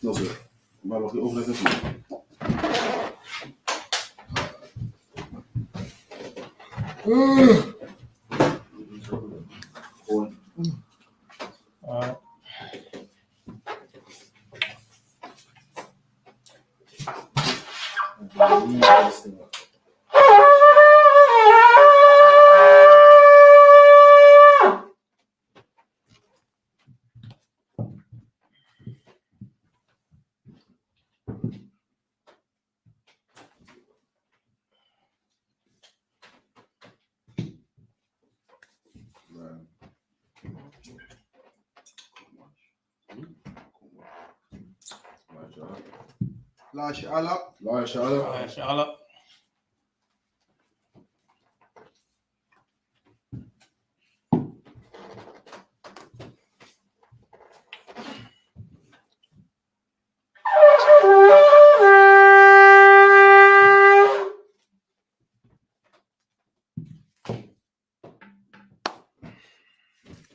No, sir. Maar mag je overleggen? Gewoon. La SHALAM. La SHALAM. La SHALAM.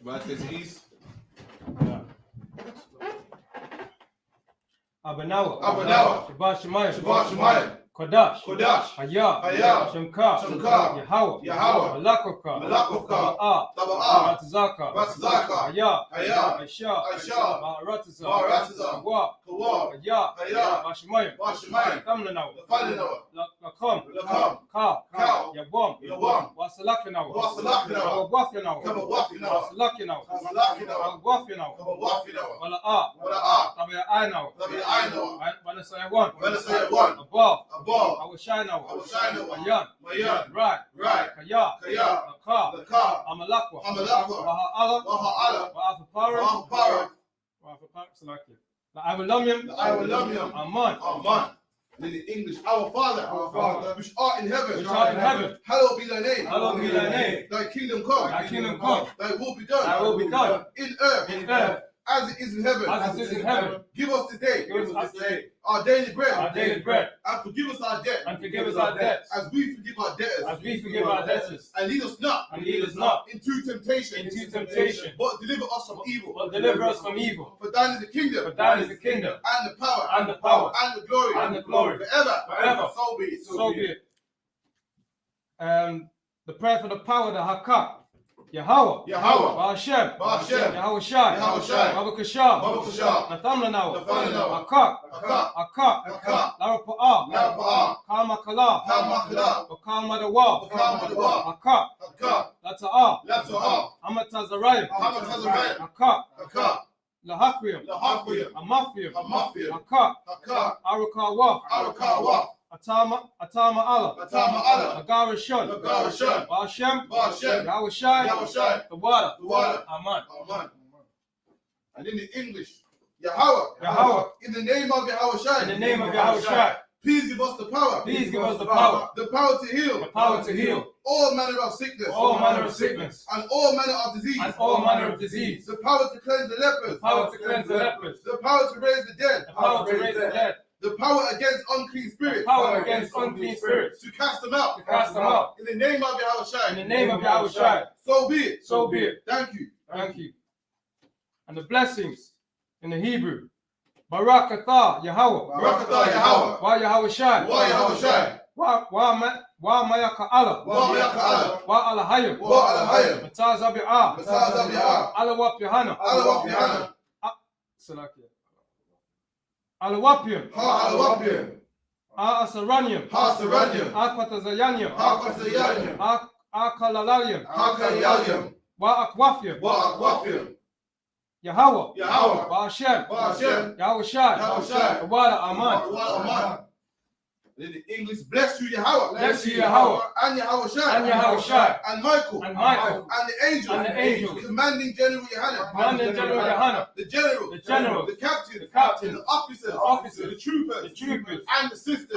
Wat is? Abanawa. Shabbat Shemayim. Kodash. Hayah. Shemka. Yahweh. Malakofka. Ratazaka. Hayah. Aisha. Ma'aratiza. Kawa. Hayah. Bashemayim. Kamlanawa. Lakom. Ka. Yabom. Wasalakinawa. Kawagwafinawa. Kawagwafinawa. Wala'a. Tabi'ainawa. Banasayagwan. Above. Awashinawa. Mayan. Right. Kaya. Aka. Amalakwa. Waha'ala. Wa'afapara. Salakia. La'awalamyam. Aman. In the English, our Father, which art in heaven, hallowed be thy name. Thy kingdom come. Thy will be done. In earth. As it is in heaven. Give us this day. Our daily bread. And forgive us our debts. As we forgive our debtors. And lead us not. Into temptation. But deliver us from evil. For thine is the kingdom. And the power. And the glory. Forever. So be it. The prayer for the power, the Hakak. Yahweh. Ba'Hashem. Yahweh Shai. Babakashab. Nathamlanawa. Akak. Larapa'ah. Kalmakala. Bakalmadawa. Akak. Lata'ah. Amatazarayim. Akak. Lahakwiyam. Amafiyam. Akak. Arukawa. Atama Allah. Agarashon. Ba'Hashem. Yahweh Shai. The water. Aman. And in the English, Yahweh. In the name of Yahweh Shai. Please give us the power. The power to heal. All manner of sickness. And all manner of disease. The power to cleanse the lepers. The power to raise the dead. The power against unclean spirits. To cast them out. In the name of Yahweh Shai. So be it. Thank you. And the blessings in the Hebrew. Barakatah Yahweh. Wa Yahweh Shai. Wa Mayaka Allah. Wa Alahayim. Matazabi'ah. Alawap YAHANNA. Salakia. Alawapium. Asaranium. Akwatazayanium. Akalalalium. Wa Akwafium. Yahweh. Ba'Hashem. Yahweh Shai. The water. Aman. In the English, bless you, Yahweh. And Yahweh Shai. And Michael. And the angels. Commanding General YAHANNA. The general. The captain. The officers. The troopers. And the sisters.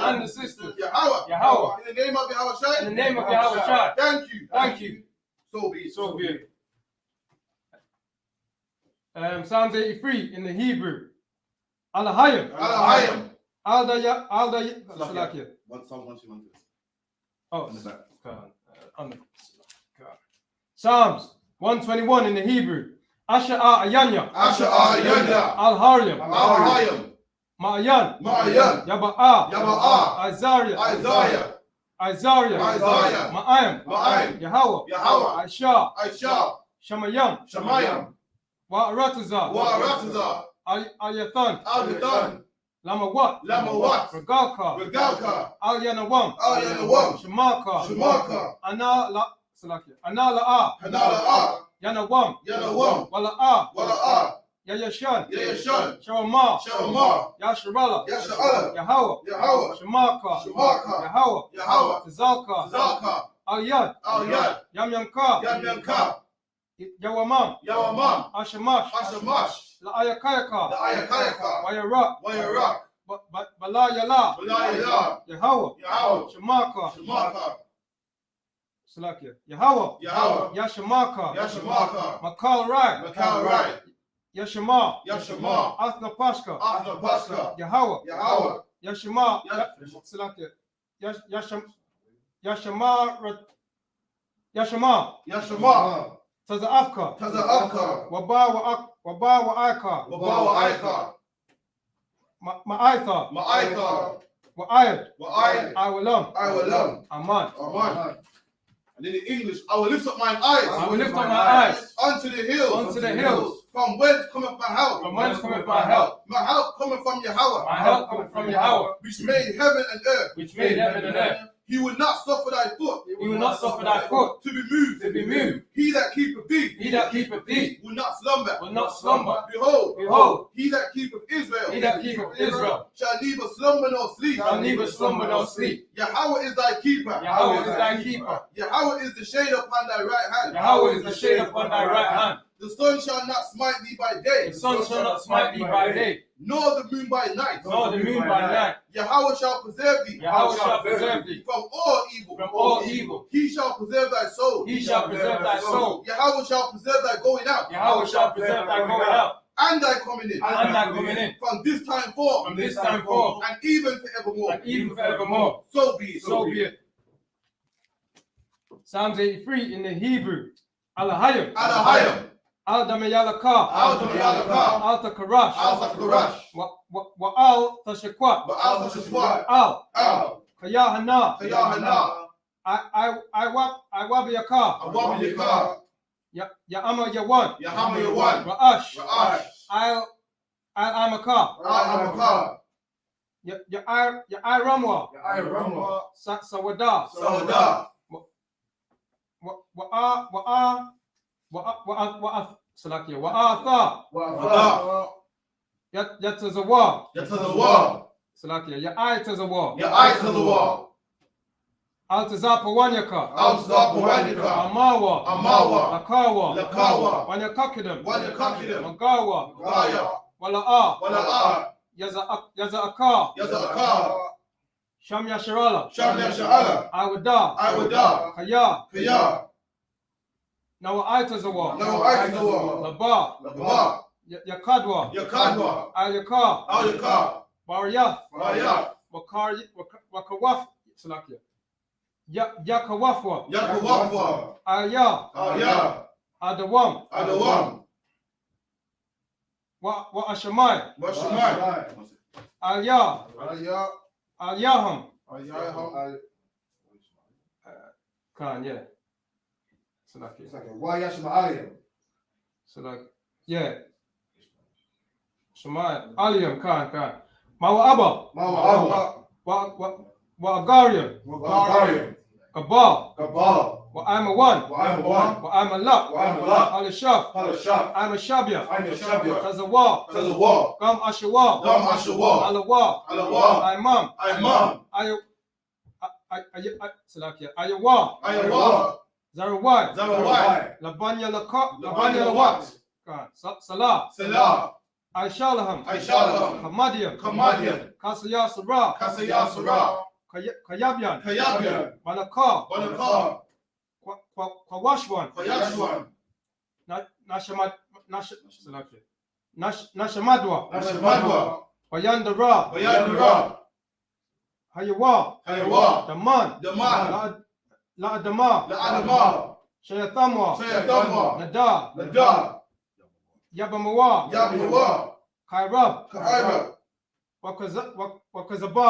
Yahweh. In the name of Yahweh Shai. Thank you. So be it. Psalms 83 in the Hebrew. Alahayim. Salakia. Psalms 121 in the Hebrew. Asha Ayanya. Al-Haryam. Ma'ayan, Ma'ayan, Yaba'a, Yaba'a, Isaiah, Isaiah, Ma'ayim, Ma'ayim, Yahweh, Yahweh, Aisha, I.S.U.P.K, Shamayam, Shamayam, Wa'arataza, Wa'arataza, Ayathan, Al-Yathan, Lamawat, Lamawat, Regalka, Regalka, Al-Yanawam, Al-Yanawam, Shamaka, Shumaka, Ana La'a, Hanala'a, Yanawam, Yanawam, Wala'a, Wala'a, Yayashan, Yayashan, Shawama, Shawama, Yasharala, Yasha'ala, Yahweh, Yahweh, Shamaka, Shumaka, Yahweh, Yahweh, Tazalka, Zalka, Al-Yad, Al-Yad, Yamyanka, Yamyanka, Yawamam, Yawamam, Ashamash, Ashamash, the La'ayakayaka, I.S.U.P.K, Wayarak, Wayarak, Bala Yala, Balayala, Yahweh, Yahweh, Shamaka, Shumaka, Salakia, Yahweh, Yahweh, Yashamaka, Yashamaka, Makal Rai, Makal Rai, Yashama, Yashama, Athna Pashka, Athna Paska, Yahweh, Yahweh, Yashama, Salakia, Yashama, Yashama, Taza'afka, TITHES, Waba Wa'aka, Wabawa Aika, Ma'aitha, Ma'aika, Wa'ayad, Wa'ayad, Awalam, Iwalam, Aman. Aman. And in the English, I will lift up mine eyes. I will lift up my eyes unto the hills. unto the hills. From whence cometh my help? From whence cometh my help? My help cometh from Yahweh. My help cometh from Yahweh, Which made heaven and earth. which made heaven and earth. He will not suffer thy foot. He will not suffer thy foot to be moved. to be moved. He that keepeth thee. He that keepeth thee will not slumber. will not slumber. Behold. Behold, He that keepeth Israel. he that keepeth Israel shall neither slumber nor sleep. shall neither slumber nor sleep. Yahweh is thy keeper. Yahweh is thy keeper. Yahweh is the shade upon thy right hand. Yahweh is the shade upon thy right hand. The sun shall not smite thee by day. The sun shall not smite thee by day, Nor the moon by night. nor the moon by night. Yahweh shall preserve thee. Yahweh shall preserve thee from all evil. from all evil. He shall preserve thy soul. He shall preserve thy soul. Yahweh shall preserve thy going out. Yahweh shall preserve thy going out And thy coming in. and thy coming in. From this time forth. From this time forth And even forevermore. and even forevermore. So be it. So be it. Psalms 83 in the Hebrew. Alahayim. Alahayim. Al-Damayalaka. Al-Damayalaka. Al-Takarash. Al-Zakarash. Wa'al-Tashakwa. Ba'al-Tashakwa. Al. Yahanna. Yahanna. I-Wabiyaka. Awabiyaka. Ya'ama Yawan. Yahama Yawan. Ra'ash. Ra'ash. Al-Amaka. Al-Amaka. Ya'Iramwa. Ya'Iramwa. Sawada. Sawada. Wa'atha. Wa'atha. Yatazawa. Yatazawa. Salakia. Ya'itazawa. Ya'itazawa. Altazapawanyaka. Altazapawanyaka. Amawa. Amawa. Lakawa. Lakawa. Wanyakakidam. Wanyakakidam. Magawa. Gaya. Wala'a. Wala'a. Yaza'aka. Yaza'aka. Sham Yasharala. Sham Yasharala. Iwada. Iwada. Kaya. Kaya. Nawa'itazawa. Nawa'itazawa. Laba. Laba. Yakadwa. Yakadwa. Al-Yaka. Al-Yaka. Baryath. Baryath. Wakawaf. Salakia. Yakawafwa. Yakawafwa. Aya. Aya. Adawam. Adawam. Wa Ashamai. Wa Ashamai. Aya. Aya. Ayaham. Ayaham. Khan, yeah. Salakia. Why Yashma'aliyam? Salakia. Yeah. Shemai. Aliyam. Khan. Mawa Abba. Mawa Abba. Wa Agariam. Agariam. Kabal. Kabal. Wa I'm a one. Wa I'm a one. Wa I'm a lot. Wa I'm a lot. Al-Shaf. Al-Shaf. I'm a Shabia. I'm a Shabia. Tazawa. Tazawa. Gam Ashawa. Gam Ashawa. Alawa. Alawa. Imam. Imam. Salakia. Ayawa. Ayawa. Zarawai. Zarawai. Labanya Laka. Labanya Lawat. Salah. Salah. Aishalaham. Aishalaham. Kamadian. Kamadian. Kasaya Sarah. Kasaya Sarah. Kayabian. Kayabian. Balaka. Balaka. Kwashwan. Kwashwan. Nashamadwa. Nashamadwa. Wayandara. Wayandara. Hayawa. Hayawa. Daman. Daman. La Adama. La Adama. Shayathamwa. Shayathamwa. Nada. Nada. Yabamawa. Yabamawa. Kairab. Kairab. Wakazaba, Wakazaba,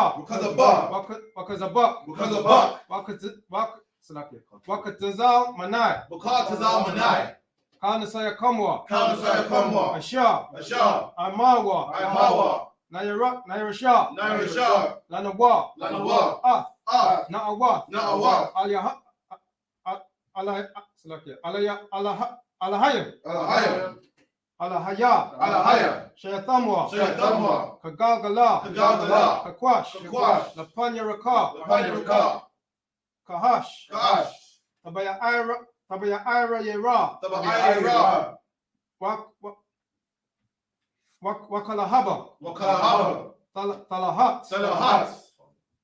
Wakatazal Manai, Wakatazal Manai, Kanasaya Kamwa, Kanasaya Kamwa, I.S.U.P.K, Amawa, Nairasha, Lanawa, Na'awa, Alahaya, Shayathamwa, Kagalgala, Kakwash, Lapanya Raka, Kahash, Tabaya Ira Yera, Wakalahaba, Talahat,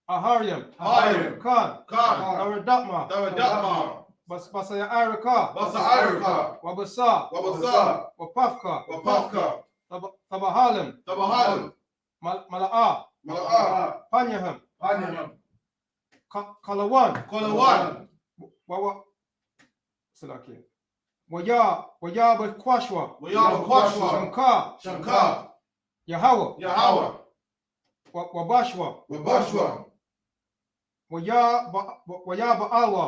Ahariam, Khan, Daradapma, Basaya Iraka, Wabasa, Wapafka, Tabahalim, Mala'a, Panyaham, Kalawan, Wawa Salaki, Waya Bakwashwa, Shankar, Yahweh, Wabashwa, Waya Ba'alwa,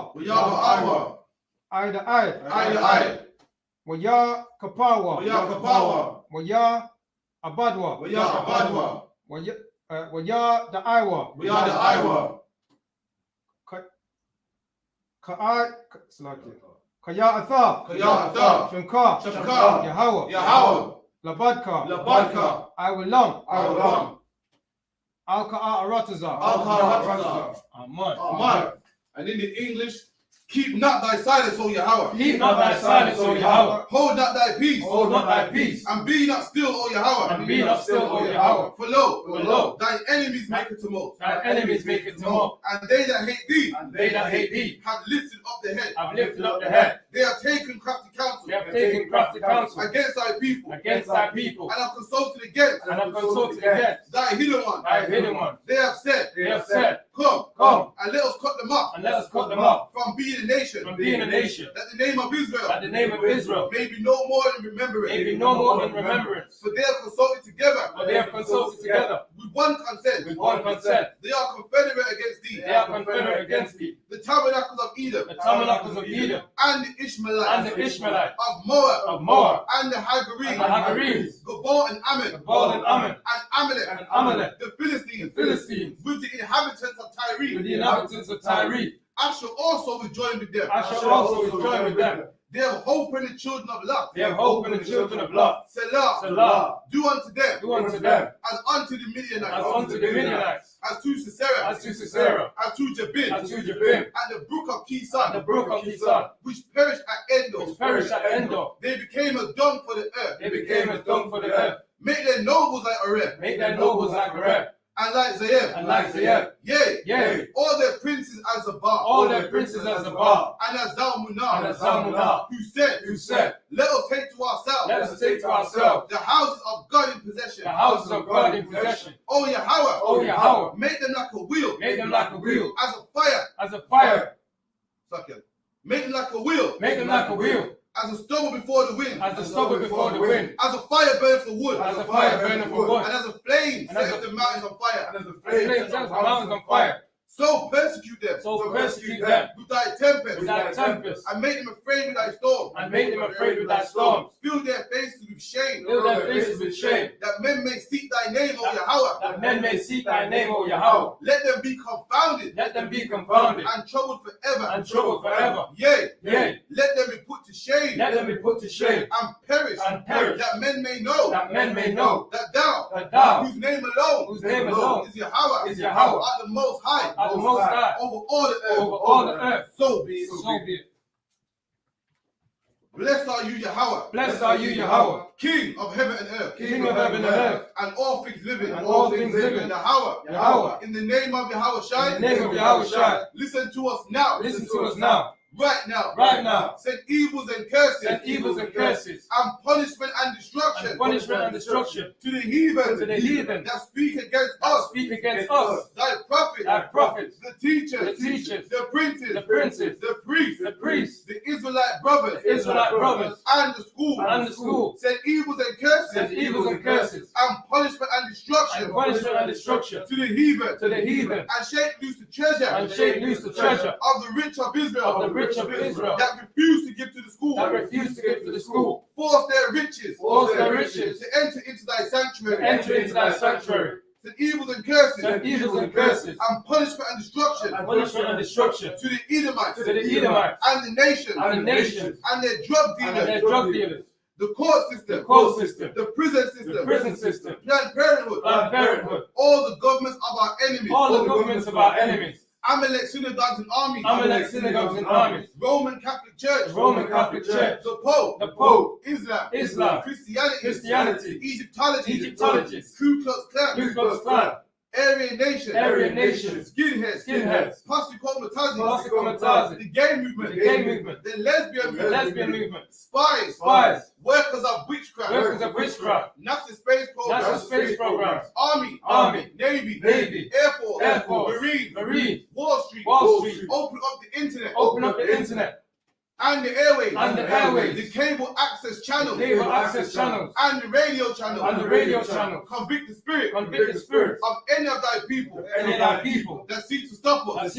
Ida, Waya Kapawa, Waya Abadwa, Waya Da'aiwa, Kaya Atha, Shankar, Yahweh, Labadka, I will long, Alka'a Arataza, Amen. And in the English, keep not thy silence, O Yahweh. Keep not thy silence, O Yahweh. Hold not thy peace. Hold not thy peace. And be not still, O Yahweh. And be not still, O Yahweh. For lo, thine enemies make it tumult. Thine enemies make it tumult. And they that hate thee, have lifted up the head. They have taken crafty counsel. Against thy people. And have consulted against. Thy hidden one. They have said. Come. And let us cut them off. From being a nation. That the name of Israel. May be no more in remembrance. For they have consulted together. With one consent. They are confederate against thee. The tabernacles of Edom. And the Ishmaelites. Of Moab. And the Hagarenes. Gabor and Ammon. And Amalek. The Philistines. With the inhabitants of Tyre. I shall also be joined with them. They have hope in the children of Lot. Selah. Do unto them. As unto the Midianites. As to Sisera. As to Jabin. And the brook of Kison. Which perished at Endor. They became a dung for the earth. Make their nobles like Oreb. And like Zayeb. Yea. All their princes as a bar. And as Zalmunna. Who said, let us take to ourselves the houses of God in possession. O Yahweh. Make them like a wheel. As a fire. Make them like a wheel. As a stubble before the wind. As a fire burns for wood. And as a flame sets the mountains on fire. So persecute them. With thy tempest. And make them afraid with thy storms. Fill their faces with shame. That men may seek thy name, O Yahweh. Let them be confounded. And troubled forever. Yea. Let them be put to shame. And perish. That men may know. That thou. Whose name alone. Is Yahweh. Art the most high. Over all the earth. So be it. Blessed are you, Yahweh. King of heaven and earth. And all things living. Yahweh. In the name of Yahweh Shai. Listen to us now. Right now. Send evils and curses. And punishment and destruction. To the heathen. That speak against us. Thy prophets. prophets, the teachers, the princes, the priests, the Israelite brothers, and the school, send evils and curses, and punishment and destruction to the heathen, and shake loose the treasure of the rich of Israel, that refuse to give to the school, force their riches to enter into thy sanctuary. The evils and curses, and punishment and destruction to the Edomites, and the nations, and their drug dealers, the court system, the prison system, Planned Parenthood, all the governments of our enemies, Amalek synagogues and armies, Roman Catholic Church, the Pope, Islam, Christianity, Egyptology, Ku Klux Klan, Aryan Nation, Skinheads, Posse Comitazi, the gay movement, the lesbian movement, spies, workers of witchcraft, NASA space programs, Army, Navy, Air Force, Marine, Wall Street, open up the internet, and the airways, the cable access channels, and the radio channel, convict the spirit of any of thy people, that seek to stop us,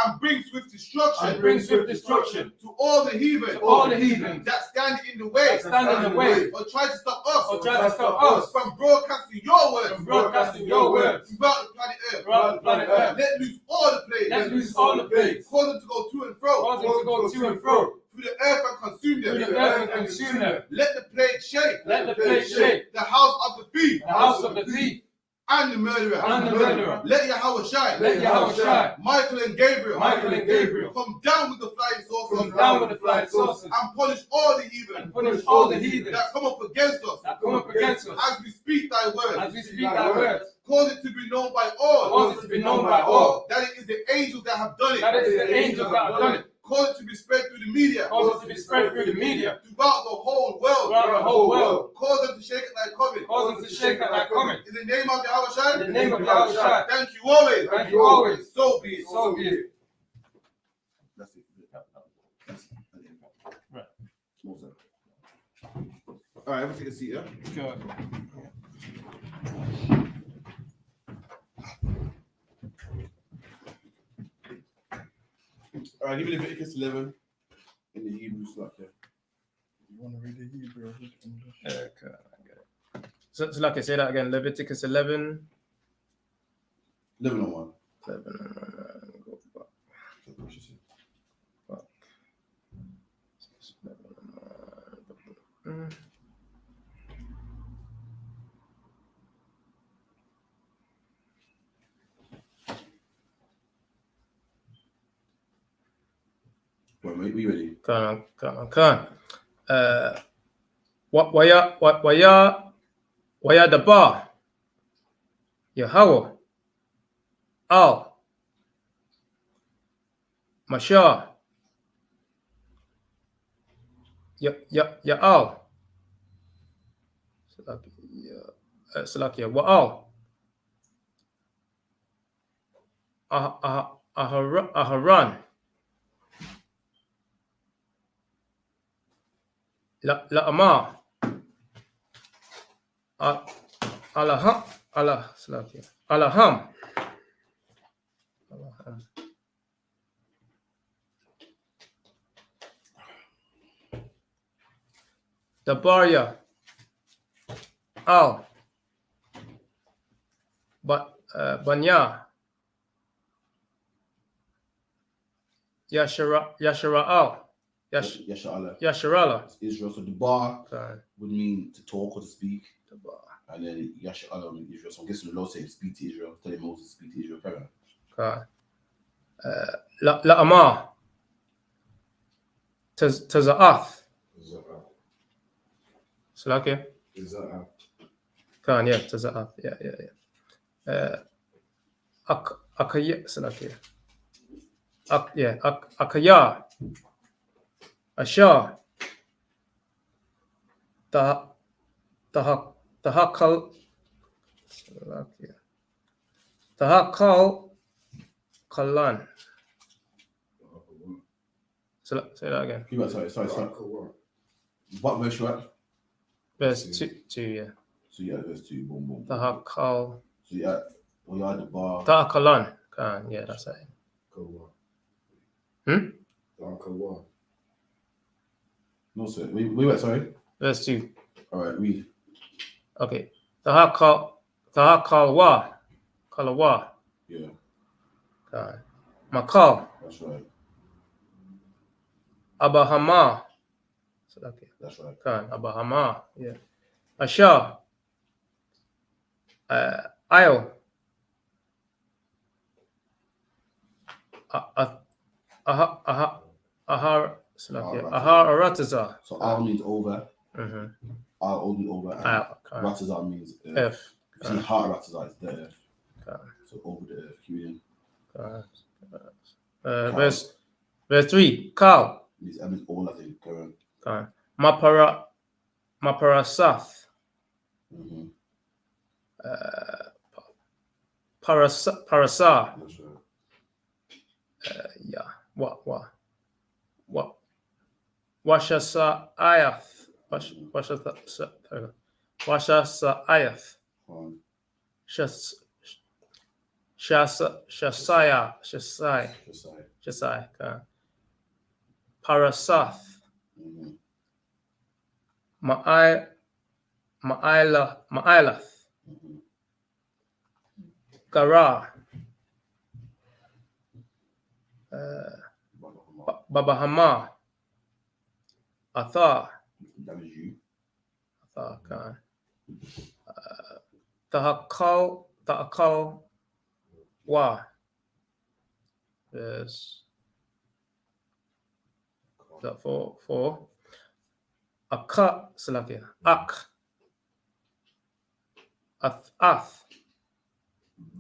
and bring swift destruction to all the heathen, that stand in the way, or try to stop us, from broadcasting your words, throughout the planet Earth. Let loose all the plagues, cause them to go to and fro, through the earth and consume them. Let the plague shake the house of the thief, and the murderer. Let Yahweh shine. Michael and Gabriel come down with the flying saucers, and punish all the heathen that come up against us, as we speak thy words. Cause it to be known by all, that it is the angels that have done it. Cause it to be spread through the media, throughout the whole world. Cause them to shake at thy coming. In the name of Yahweh, thank you always. So be it. That's it. Right. All right, everyone take a seat, yeah? Good. All right, give me Leviticus 11 in the Hebrew slot there. You want to read the Hebrew or English? Okay, I get it. So like I say that again, Leviticus 11. 11 on 1. 11 and go back. Well, mate, we ready? Come on. Waya the bar. Yahweh. Al. Mashah. Ya'al. Salakia. Wa'al. Aharan. La'amar. Alaham. Dabaria. Al. Banya. Yashara'al. Yasharala. Israel. So the bar Okay. would mean to talk or to speak. The bar. And then Yasharala means Israel. So I'm guessing the Lord said speak to Israel. Tell him Moses speak to Israel. Parent. Okay. La'amar. Taza'ath. Salakia. Kan, yeah, Taza'ath. Yeah. Akaya. Salakia. Akaya. Asha. Tahakal. Kalan. Say that again. You got sorry. What verse you at? Verse 2, yeah. So yeah, verse 2, boom. Tahakal. So yeah, well you had the bar. Tahakalan. Yeah, that's it. No sir. We went sorry. Verse 2. Alright, read. Okay. Tahakalwa. Kalawa. Yeah, Makal. that's right. Abahama. Okay. That's right. Abahama. Yeah. Asha. Ayo. Ahar. Ahar Arataza. So R means over. Mm-hmm. R only over. And Ratazar means F. You see, heart Ratazar is the earth. So over the earth. Verse 3. Kal. Means all I think. Current. Maparasath. Mm-hmm. Parasa. That's right. Yeah. What? Washasa ayath. Washasa ayath. Shasai. Parasath. Ma'ailath. Gara. Babahama. Athar. That is you. Athar. Tahakal. Wa. Yes. That for. Aka. Salakia. Ak. Ath.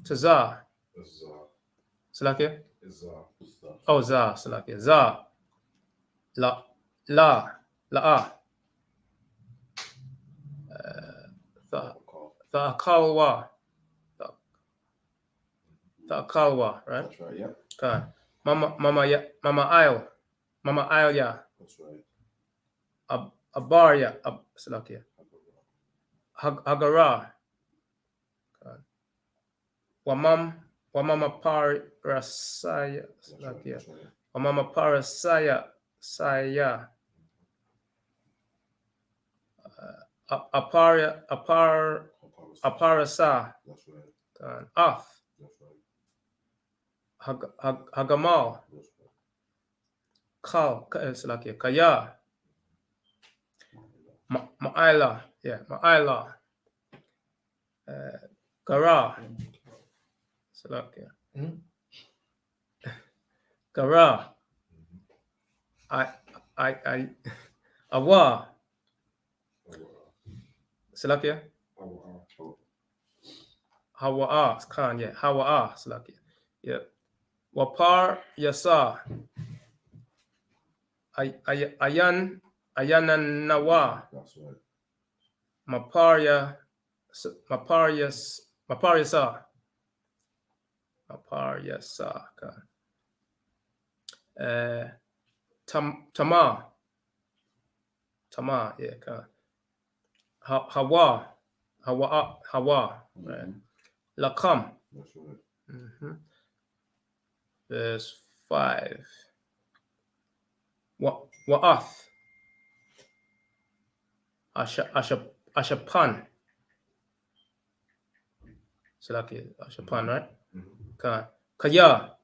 Tazar. Salakia. Oh, za. Salakia. Za. La. Thakalwa. Right? That's right, yeah. Okay. Mama Ail, yeah. That's right. Abarya, Salakia. Hagara. Wamama Parasaya, Salakia. Wamama Parasaya, Saya. Aparasa. That's right. Af. That's right. Hagamal. That's right. Kal. Salakia. Kaya. Ma'ila. Yeah. Ma'ila. Gara. Salakia. Gara. Awa. Salakia. Hawa'a. Khan, yeah. Hawa'a. Salakia. Yeah. Wapar Yasa. Ayan Nawa. That's right. Maparyasa. Tama, yeah. Hawa. Right. Lakam. That's right. Mm-hmm. Verse 5. Wa'ath. Ashapan. Salaki. Ashapan, right? Mm-hmm. Kaya.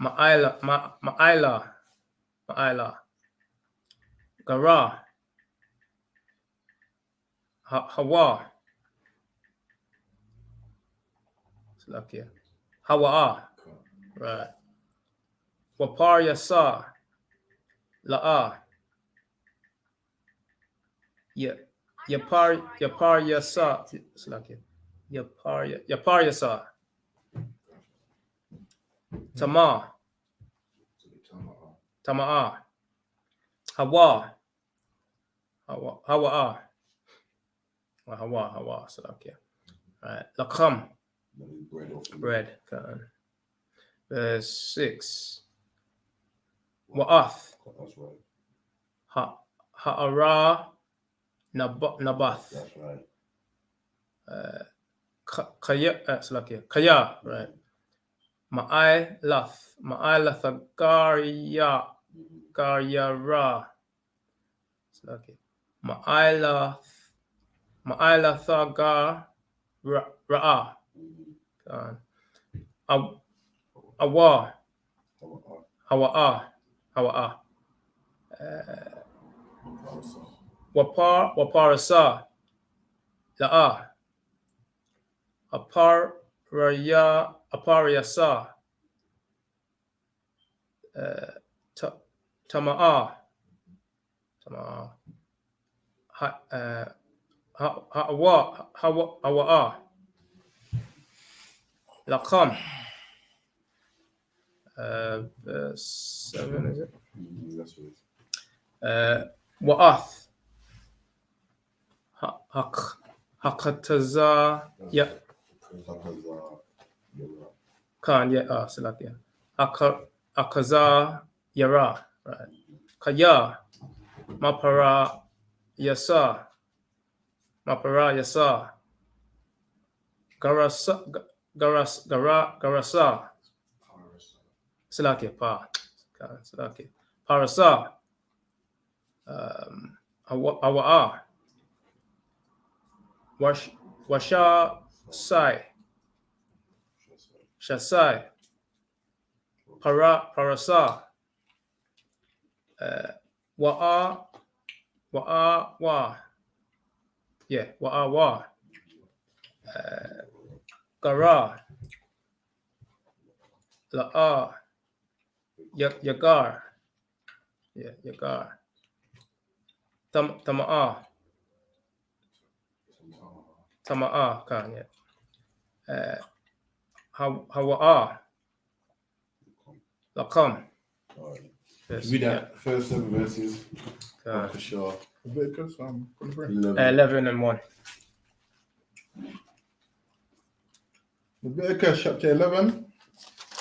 Ma'aila. Gara. Hawa. Salakia. Hawa'a. Right. Wapar Yasa. La'a. Yapar Yasa. Salakia. Yapar Yasa. Tama'a. Hawa. Salakia. Right. Lakam. Bread. Bread. verse 6. Wa'ath. That's right. Ha'ara Nabath. That's right. Kaya, right. Ma'ai Garyara. Okay. Ma'ailathagar Ra'a. Awa. Hawa'a. Waparasa. La'a. Aparayasa. Tama'a. Hawa'a. Laqam. Verse 7, is it? That's right. Wa'ath. Hakataza. Yeah. Khan, yeah, Salakia. Akaza Yara, right. Kaya. Mapara Yasa. Garasa. Salakia, Salakia. Parasa. Awa'a. Washa Sai. Shasai. Parasa. Wa'a. Yeah, Wa'a. Gara. La'a. Yagar. Yeah, Yagar. Tama'a, Khan, yeah. Hawa'a. Laqam. Yes, Read that first 7 verses. yeah. For sure. Leviticus 23. 11 and 1. Leviticus chapter 11,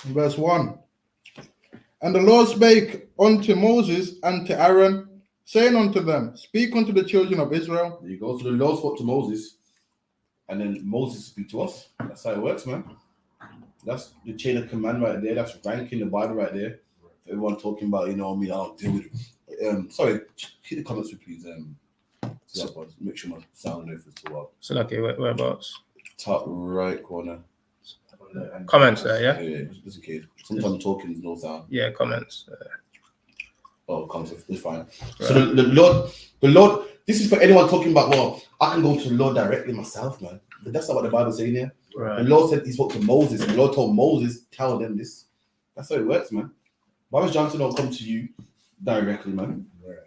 verse 1. And the Lord spake unto Moses and to Aaron, saying unto them, Speak unto the children of Israel. There you go. So the Lord spoke to Moses, and then Moses speak to us. That's how it works, man. That's the chain of command right there. That's ranking the Bible right there. Everyone talking about, you know what I mean, I'll deal with it. Sorry, hit the comments, please. So make sure my sound is still up. So, okay, whereabouts? Top right corner. Comments there, yeah? Yeah, just in case. Sometimes I'm talking, there's no sound. Yeah, comments. Oh, comments, it's fine. Right. So the Lord, this is for anyone talking about, well, I can go to the Lord directly myself, man. But that's not what the Bible's saying here. Right. The Lord said he spoke to Moses, and the Lord told Moses, tell them this. That's how it works, man. Boris Johnson don't come to you directly, man. Right.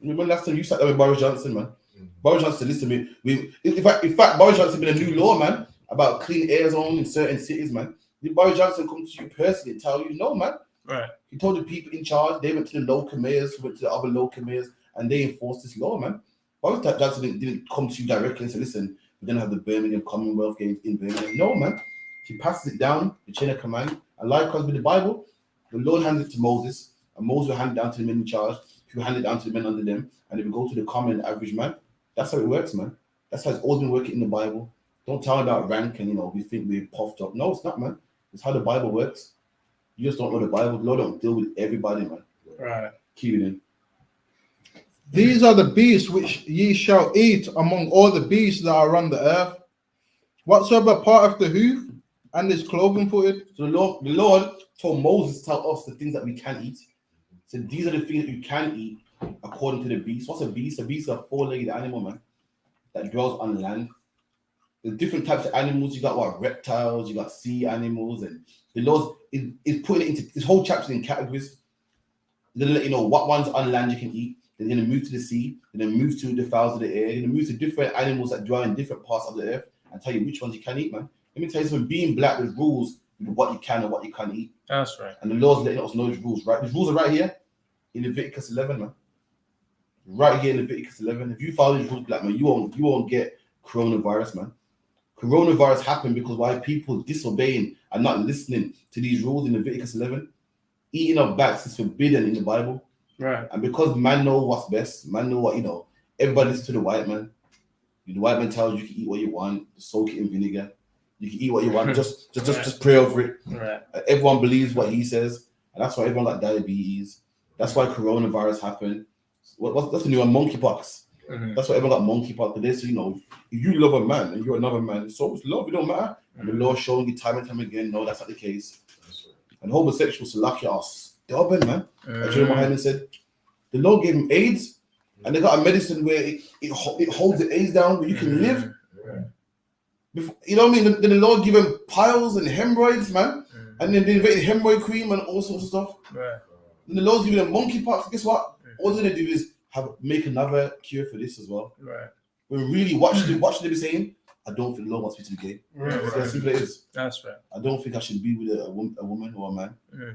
Remember last time you sat there with Boris Johnson, man? Mm-hmm. Boris Johnson, listen to me. In fact, Boris Johnson been a new law, man, about clean air zone in certain cities, man. Did Boris Johnson come to you personally and tell you, no, man? Right. He told the people in charge, they went to the local mayors, went to the other local mayors, and they enforced this law, man. Boris Johnson didn't come to you directly and say, listen, we're going to have the Birmingham Commonwealth Games in Birmingham. No, man. He passes it down, the chain of command, and likewise with the Bible, the Lord handed it to Moses, and Moses will hand it down to the men in charge, who hand it down to the men under them, and it will go to the common average man. That's how it works, man. That's how it's always been working in the Bible. Don't tell me about rank and, we think we're puffed up. No, it's not, man. It's how the Bible works. You just don't know the Bible. The Lord don't deal with everybody, man. Right. Keep it in. These are the beasts which ye shall eat among all the beasts that are on the earth. Whatsoever part of the hoof and is cloven footed. So the Lord told Moses to tell us the things that we can eat. So these are the things that you can eat according to the beast. What's a beast? A beast is a four-legged animal, man, that dwells on land. There's different types of animals. You got reptiles, you got sea animals, and the Lord is putting it into this whole chapter in categories. They're gonna let you know what ones on land you can eat. They're gonna move to the sea, they're gonna move to the fowls of the air, they're gonna move to different animals that dwell in different parts of the earth and tell you which ones you can eat, man. Let me tell you something, being black, there's rules with what you can and what you can't eat. That's right. And the Lord's letting us know these rules, right? These rules are right here in Leviticus 11, man. Right here in Leviticus 11. If you follow these rules, black man, you won't get coronavirus, man. Coronavirus happened because why people disobeying and not listening to these rules in Leviticus 11. Eating of bats is forbidden in the Bible. Right. And because man know what's best, man know what, everybody listens to the white man. The white man tells you can eat what you want, soak it in vinegar. You can eat what you want, just pray over it. Right. Everyone believes what he says, and that's why everyone got diabetes. That's why coronavirus happened. What's the new one? Monkeypox. Mm-hmm. That's why everyone got monkeypox. Today, so if you love a man and you're another man, so it's love. It don't matter. And the Lord showing you time and time again, no, that's not the case. And homosexuals, Salaki, are stubborn, man. Like YAHANNA said, the Lord gave him AIDS, and they got a medicine where it holds the AIDS down where you can live. Before, you know what I mean? Then the Lord give him piles and hemorrhoids, man. And then they invented hemorrhoid cream and all sorts of stuff. Right. Then the Lord's giving them monkeypox. Guess what? All they're gonna do is make another cure for this as well. Right. When really watch they be saying, I don't think the Lord wants me to be gay. That's how simple it is. That's right. I don't think I should be with a woman or a man. Mm-hmm.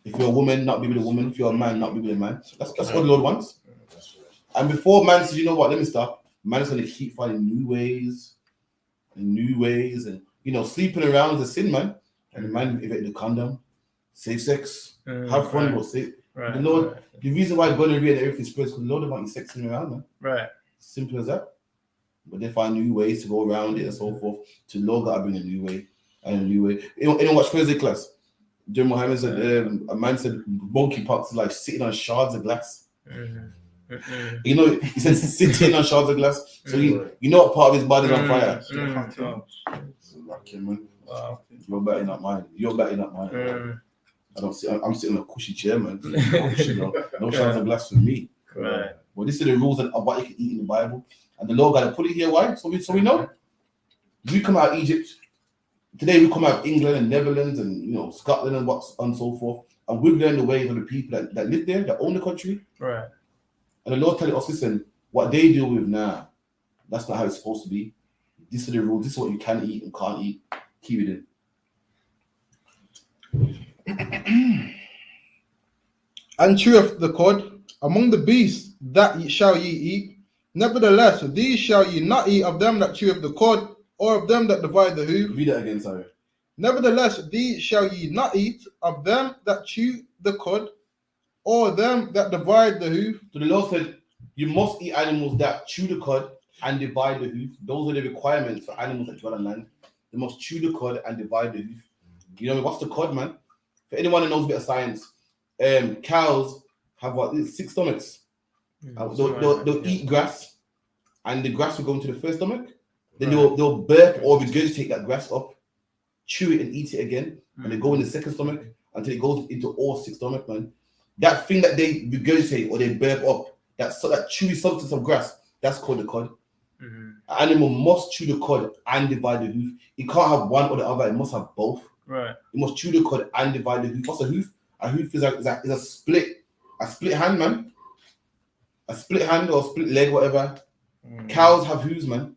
If you're a woman, not be with a woman. If you're a man, not be with a man. That's what the Lord wants. And before man says, you know what, let me stop, man is going to keep finding new ways, and sleeping around is a sin, man. And the man invented the condom, safe sex, have fun, but safe. Right. The Lord, the reason why gonorrhea and everything spreads because the Lord don't want you sexing around, man. Right. Simple as that. But they find new ways to go around it and so forth. To the Lord got to bring a new way and a new way. Anyone watch Thursday class? During Muhammad said, a man said monkeypox is like sitting on shards of glass. He said sitting on shards of glass. So you know what part of his body's on fire. Lucky, man. Wow. You're batting up mine. I'm sitting on a cushy chair, man. No shards of glass for me. Right. Well, these are the rules of what you can eat in the Bible. And the Lord got to put it here. Why? So we know. We come out of Egypt. Today we come out of England and Netherlands and Scotland and what's and so forth. And we've learned the ways of the people that live there, that own the country. Right. And the Lord telling us, listen, what they deal with now, that's not how it's supposed to be. These are the rules. This is what you can eat and can't eat. Keep it in. And cheweth the cud among the beasts that shall ye eat. Nevertheless, these shall ye not eat of them that cheweth the cud, or of them that divide the hoof. Read that again, sorry. Nevertheless, these shall ye not eat of them that chew the cud, or them that divide the hoof. So the Lord said, you must eat animals that chew the cud and divide the hoof. Those are the requirements for animals that dwell on land. They must chew the cud and divide the hoof. You know what's the cud, man? For anyone who knows a bit of science, cows have 6 stomachs. They'll eat grass, and the grass will go into the first stomach. Then they'll burp or regurgitate that grass up, chew it and eat it again, and they go in the second stomach until it goes into all 6 stomach, man. That thing that they regurgitate or they burp up, that chewy substance of grass, that's called the cud. An animal must chew the cud and divide the hoof. It can't have one or the other. It must have both. Right. It must chew the cud and divide the hoof. What's a hoof? A hoof is a split hand, man. A split hand or a split leg, whatever. Cows have hooves, man.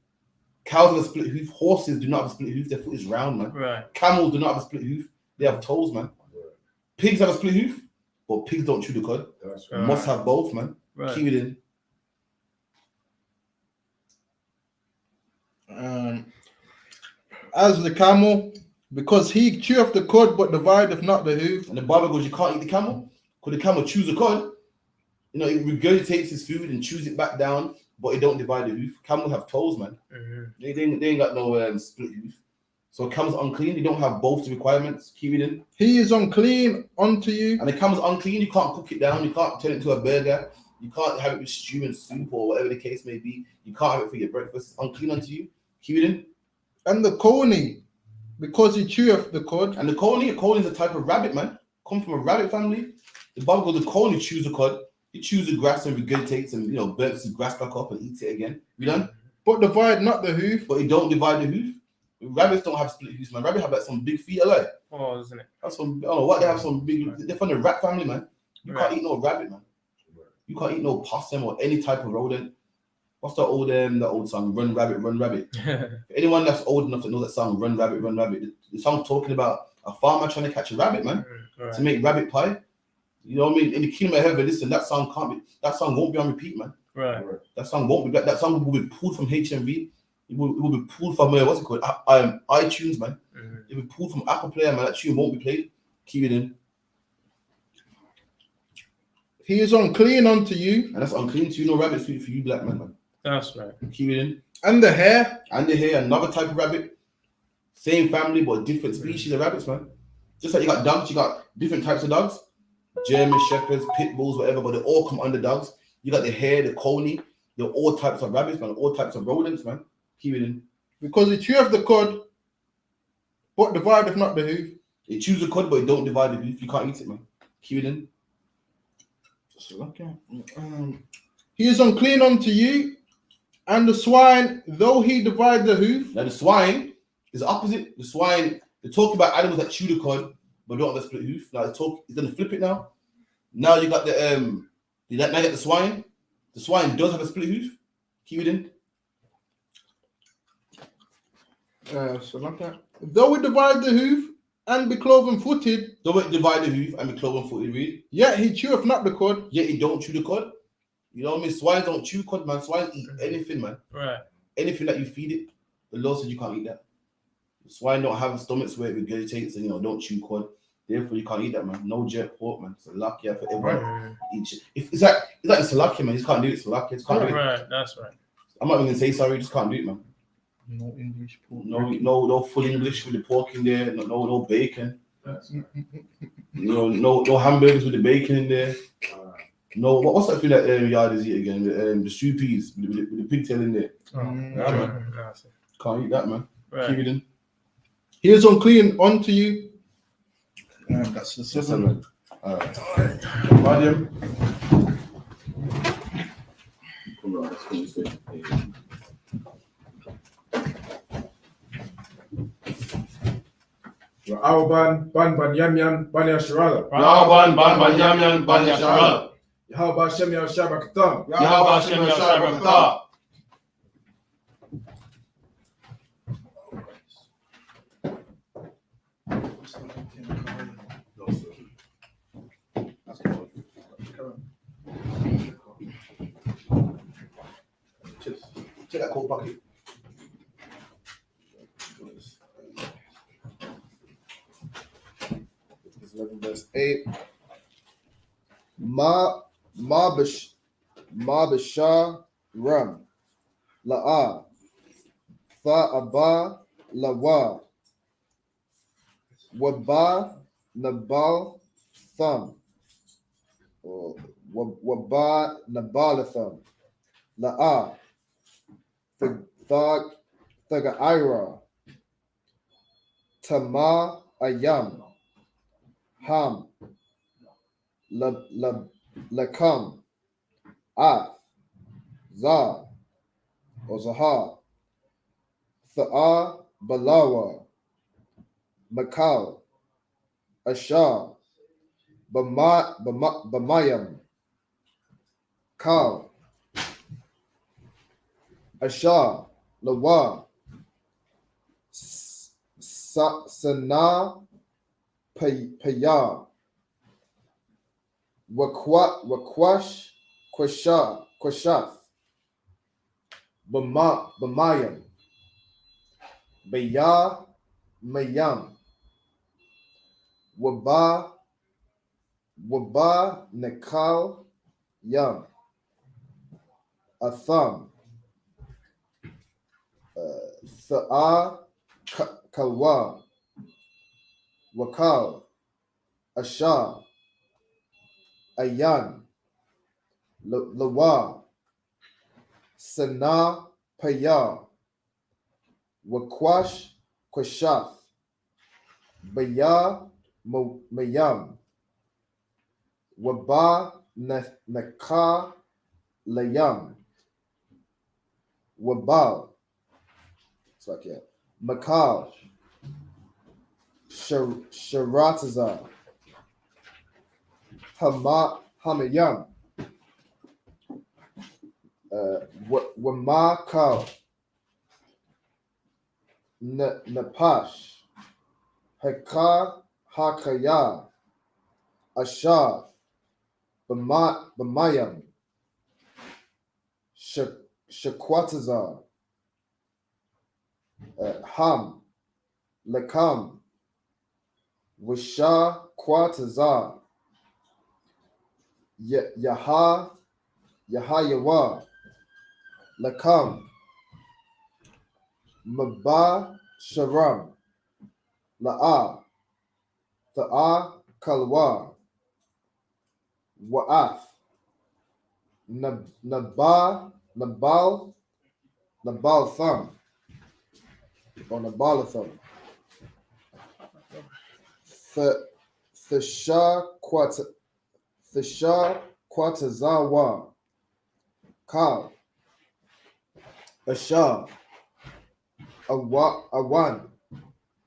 Cows have a split hoof. Horses do not have a split hoof. Their foot is round, man. Right. Camels do not have a split hoof. They have toes, man. Pigs have a split hoof, but pigs don't chew the cud. Must have both, man. Right. Keep it in. As the camel, because he cheweth the cud, but divideth not the hoof. And the Bible goes, you can't eat the camel, because the camel chews the cud. It regurgitates his food and chews it back down, but it don't divide the hoof. Camels have toes, man. They ain't got no split hoof. So camels are unclean. They don't have both the requirements. Keep it in. He is unclean unto you. And the camel's unclean. You can't cook it down. You can't turn it into a burger. You can't have it with stew and soup or whatever the case may be. You can't have it for your breakfast. It's unclean unto you. Keep it in. And the coney, because he cheweth the cud. And the coney is a type of rabbit, man. Come from a rabbit family. The Bible goes, the coney chews the cud. He chews the grass and regurgitates and burps the grass back up and eats it again. You done? But divide not the hoof. But he don't divide the hoof. Rabbits don't have split hoofs, man. Rabbits have some big feet, alive. Oh, isn't it? That's some. I don't know what they have. Some big. They're from the rat family, man. You can't eat no rabbit, man. You can't eat no possum or any type of rodent. What's that old song? Run rabbit, run rabbit. Anyone that's old enough to know that song, Run Rabbit, Run Rabbit. The song's talking about a farmer trying to catch a rabbit, man, to make rabbit pie. You know what I mean? In the kingdom of heaven, listen, that song won't be on repeat, man. Right. That song won't be. That song will be pulled from HMV. It will be pulled from what's it called? iTunes, man. It will be pulled from Apple Player, man. That tune won't be played. Keep it in. He is unclean unto you. And that's unclean to you. No rabbit food for you, black man. That's right. Keep it in. And the hair. And the hair, another type of rabbit. Same family, but different species of rabbits, man. Just like you got dogs, you got different types of dogs. German shepherds, pit bulls, whatever, but they all come under dogs. You got the hare, the coney. They're all types of rabbits, man. All types of rodents, man. Keep it in. Because it cheweth the cud, but divideth not the hoof. It chews the cud, but it don't divide the hoof. You can't eat it, man. Keep it in. He is unclean unto you, and the swine, though he divide the hoof. Now the swine is the opposite. The swine, they talk about animals that chew the cud, but don't have a split hoof. Now it's gonna flip it now. Now you got the now you got the swine. The swine does have a split hoof. Keep it in. Though it divide the hoof and be cloven footed, Though it divide the hoof and be cloven footed, read. yet he cheweth not the cud. Yet it don't chew the cud. You know what I mean? Swine don't chew cud, man. Swine eat anything, man. Right. Anything that you feed it, the Lord said you can't eat that. Swine don't have stomachs where it regurgitates and don't chew cud. Therefore, you can't eat that, man. No jerk pork, man. It's a lucky for everyone. It's like it's a lucky, man. You just can't do it. It's a lucky. Can't do it. Right. That's right. I'm not even gonna say sorry. You just can't do it, man. No English pork. No full English with the pork in there. No bacon. No hamburgers with the bacon in there. No, what's that thing that yard is eat again? The stew peas with the pigtail in there. Can't eat that, man. Right. Keep it in. He is unclean unto you. That's the Yes, second. man. All right. Medium. Come on, let's finish it. Ra'aban ban yam ban yasharala. Ra'aban ban yam ban yasharala. Yahweh Shem Yahshabakatam. Yahweh Shem Yahshabakatam. Check that cold bucket. Verse 8. Ma Bashar Ram La'a Fa'aba Lawa Waba Nabal Thumb Waba Nabalathum La'a Thagaira Tama Ayam Ham Lakam Af Za or Zahar Tha'a Balawa Macau Ashar Bamayam Kal Ashar Lawa Sana Paya Wakwash Kwashaf Bamayam Baya Mayam Waba Nakal Yam Atham Sa'a Kawa Wakal Ashar Ayan Lawa Sana Paya Wakwash Kwashaf Baya Mayam Waba Naka Layam Wabal. It's like yeah. Makal Sharatazar Hamayam Wamakal Napash Heka Hakaya Ashar Bamayam Shakwatazar Ham, Lakam, Wisha Quatazar, Yaha, Yahayawa, Lakam, Maba Sharam, La'a, Tha'a Kalwa, Wa'ath, Nabal Thumb, or Nabalathum, Thisha Quatazawa, Kal, Ashar, Awan,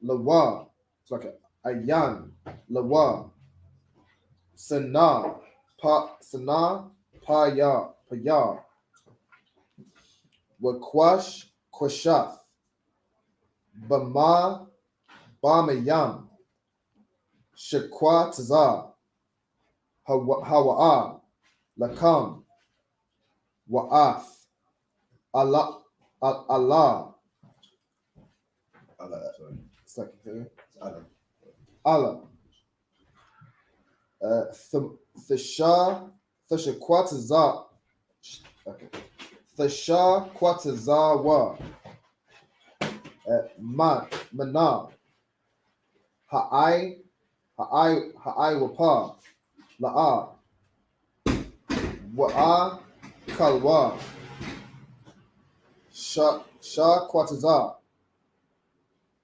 Lawa, it's like Ayan, Lawa, Sana, Paya, Wakwash, Kwashath, Bamayam, Shakwatza, Hawa'a, Lakam, Wa'ath, Allah, it's like Allah, Thisha Quatazawa, Mana, Ha'ai Wapa, La'a, Wa'a Kalwa, Sha Quataza,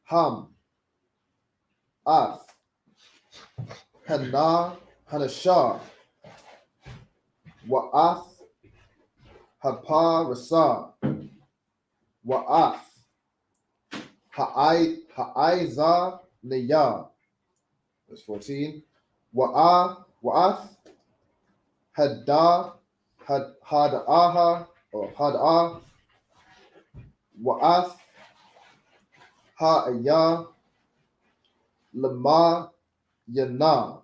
Ham, Ath, Hanashah, Wa'ath, Hapa Rasa, Wa'ath, Ha'aiza Neya. Verse 14. Wa'ath, Hada'aha, or Hada'ah, Wa'ath, Ha'aya, Lama Yana.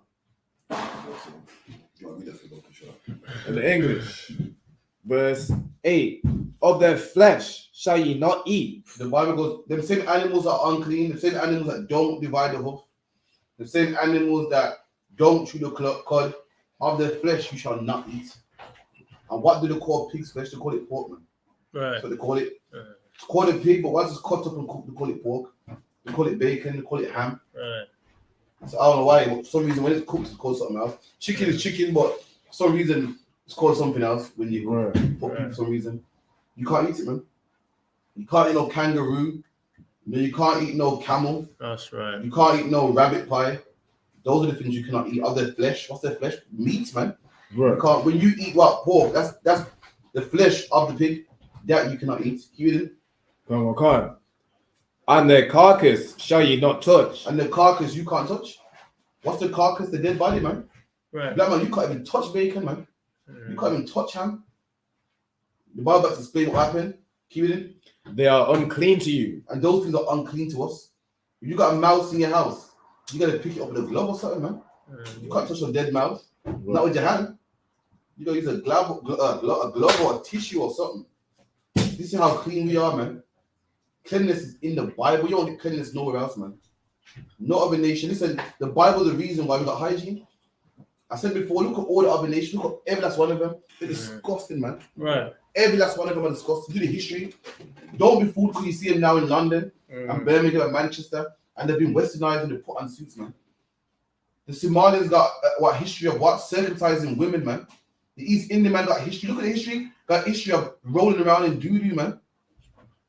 In the English, verse 8. Of their flesh shall ye not eat. The Bible goes, them same animals are unclean, the same animals that don't divide the hoof, the same animals that don't chew the cud, of their flesh you shall not eat. And what do they call pig's flesh? They call it pork, man. Right. So they call it. It's called a pig, but once it's cut up and cooked, they call it pork. They call it bacon. They call it ham. Right. So I don't know why. But for some reason, when it's cooked, it's called something else. Chicken is chicken, but for some reason, it's called something else when you cook it for some reason. You can't eat it, man. You can't eat no kangaroo. You can't eat no camel. That's right. You can't eat no rabbit pie. Those are the things you cannot eat. Of their flesh. What's their flesh? Meat, man. Right. You can't. When you eat what pork, that's the flesh of the pig. That you cannot eat. You eat it? Come on. And their carcass shall ye not touch. And the carcass you can't touch. What's the carcass? The dead body, man. Right. Black man, you can't even touch bacon, man. You can't even touch ham. The Bible about to explain what happened. Keep it in. They are unclean to you. And those things are unclean to us. If you got a mouse in your house, you gotta pick it up with a glove or something, man. You can't touch a dead mouse. Not with your hand. You gotta use a glove or a tissue or something. This is how clean we are, man. Cleanliness is in the Bible. You don't get cleanliness nowhere else, man. No other nation. Listen, the Bible is the reason why we got hygiene. I said before, look at all the other nations. Look at every last one of them. They're disgusting, man. Right. Every last one of them are disgusting. Do the history. Don't be fooled because you see them now in London and Birmingham and Manchester, and they've been westernized and they put on suits, man. The Somalians got what history of what? Circumcising women, man. The East Indian man got history. Look at the history. Got history of rolling around in doo-doo, man.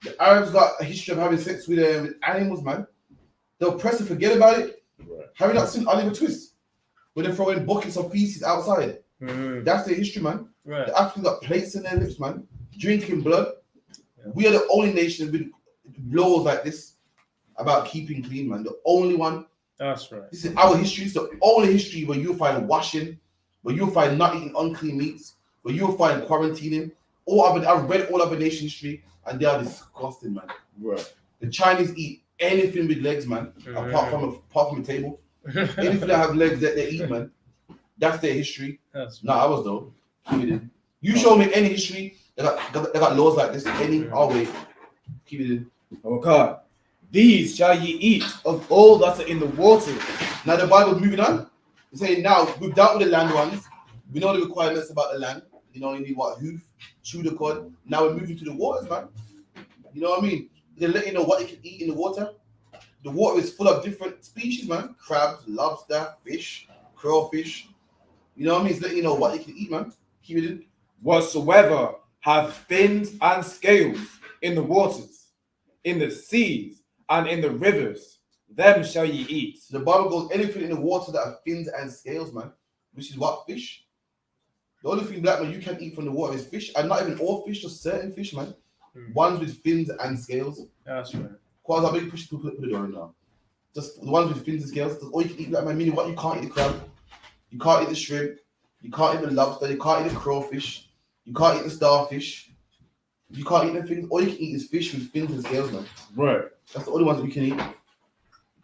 The Arabs got a history of having sex with animals, man. The oppressor, forget about it. Right. Have you not seen Oliver Twist? Where they're throwing buckets of feces outside. That's their history, man. Right. The Africans got plates in their lips, man. Drinking blood. Yeah. We are the only nation with laws like this about keeping clean, man. The only one. That's right. This is our history. It's the only history where you'll find washing, where you'll find not eating unclean meats, where you'll find quarantining. I've read all other nation history, and they are disgusting, man. Right. The Chinese eat anything with legs, man, apart from a table. Anything that have legs that they eat, man. That's their history. That's I was though. Keep it in. You show me any history that got laws like this. I'll wait. Keep it in. Okay. These shall ye eat of all that are in the waters. Now the Bible's moving on. It's saying now we've dealt with the land ones. We know the requirements about the land. You know, you need what? Hoof, chew the cud. Now we're moving to the waters, man. You know what I mean? They let you know what you can eat in the water. The water is full of different species, man. Crabs, lobster, fish, crawfish. You know what I mean? It's letting you know what you can eat, man. Keep it in. Whatsoever have fins and scales in the waters, in the seas, and in the rivers, them shall ye eat. So the Bible goes anything in the water that have fins and scales, man. Which is what? Fish. The only thing, black man, you can eat from the water is fish. And not even all fish, just certain fish, man. Ones with fins and scales. That's right. Quite a big push to put it on now. Just the ones with fins and scales. That's all you can eat, black man. Meaning what? You can't eat the crab. You can't eat the shrimp. You can't eat the lobster. You can't eat the crawfish. You can't eat the starfish. You can't eat the things. All you can eat is fish with fins and scales, man. Right. That's the only ones that you can eat.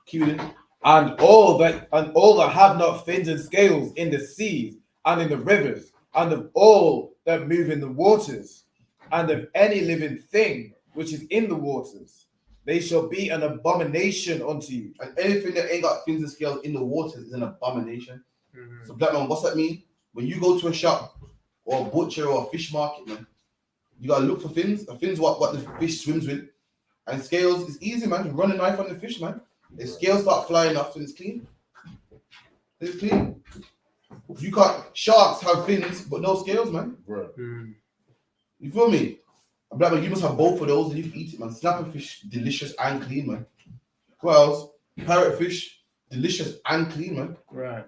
Keep it in. And all that have not fins and scales in the seas and in the rivers, and of all that move in the waters, and of any living thing which is in the waters, they shall be an abomination unto you. And anything that ain't got fins and scales in the waters is an abomination. So, black man, what's that mean? When you go to a shop or a butcher or a fish market, man, you gotta look for fins. A fin's what the fish swims with. And scales is easy, man. You run a knife on the fish, man. The scales start flying off and it's clean. It's clean. You can't. Sharks have fins but no scales, man. Right. You feel me? Black man, you must have both of those and you can eat it, man. Snapper fish, delicious and clean, man. What else? Parrotfish, delicious and clean, man. Right.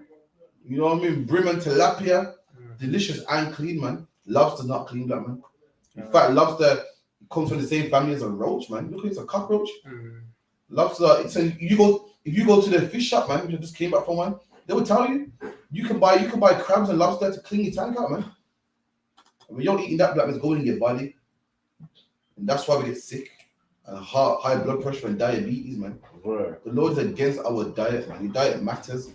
You know what I mean? Brim and tilapia, delicious and clean, man. Lobster's not clean, black man. In fact, lobster comes from the same family as a roach, man. Look, it's a cockroach. Lobster, if you go to the fish shop, man, you just came back from one, they will tell you you can buy crabs and lobster to clean your tank out, man. And when you're eating that, black man's going in your body. And that's why we get sick and high blood pressure and diabetes, man. Right. The Lord is against our diet, man. Your diet matters.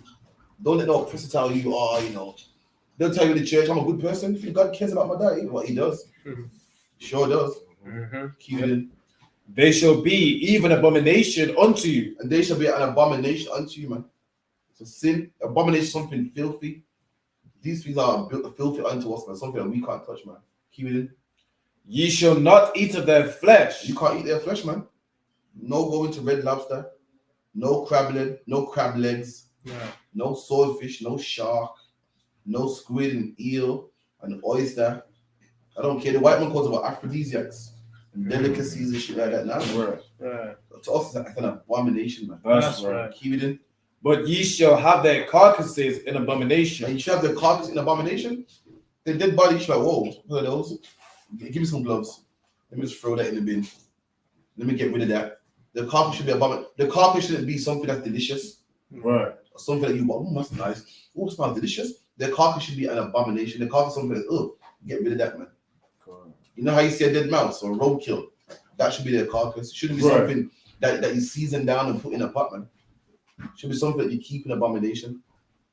Don't let no person tell you, they'll tell you in the church, I'm a good person. If God cares about my diet, what he does. Sure does. Keep it in. They shall be even abomination unto you. And they shall be an abomination unto you, man. So sin, abomination, something filthy. These things are filthy unto us, man. Something that we can't touch, man. Keep it in. Ye shall not eat of their flesh. You can't eat their flesh, man. No going to red lobster. No crab legs. No swordfish, no shark, no squid and eel and oyster. I don't care. The white man calls it aphrodisiacs and delicacies and shit like that now. Right. To us, it's an abomination, man. That's right. Keep it in. But ye shall have their carcasses in abomination. And you should have the carcass in abomination. The dead body, you should like, whoa, look at those. Give me some gloves. Let me just throw that in the bin. Let me get rid of that. The carcass should be abomination. The carcass shouldn't be something that's delicious. Right. Something that you want, that's nice. Oh, it smells delicious. The carcass should be an abomination. The carcass is something that, get rid of that, man. Cool. You know how you see a dead mouse or a roadkill? That should be their carcass. It shouldn't be something that you season down and put in a pot, man. It should be something that you keep in abomination.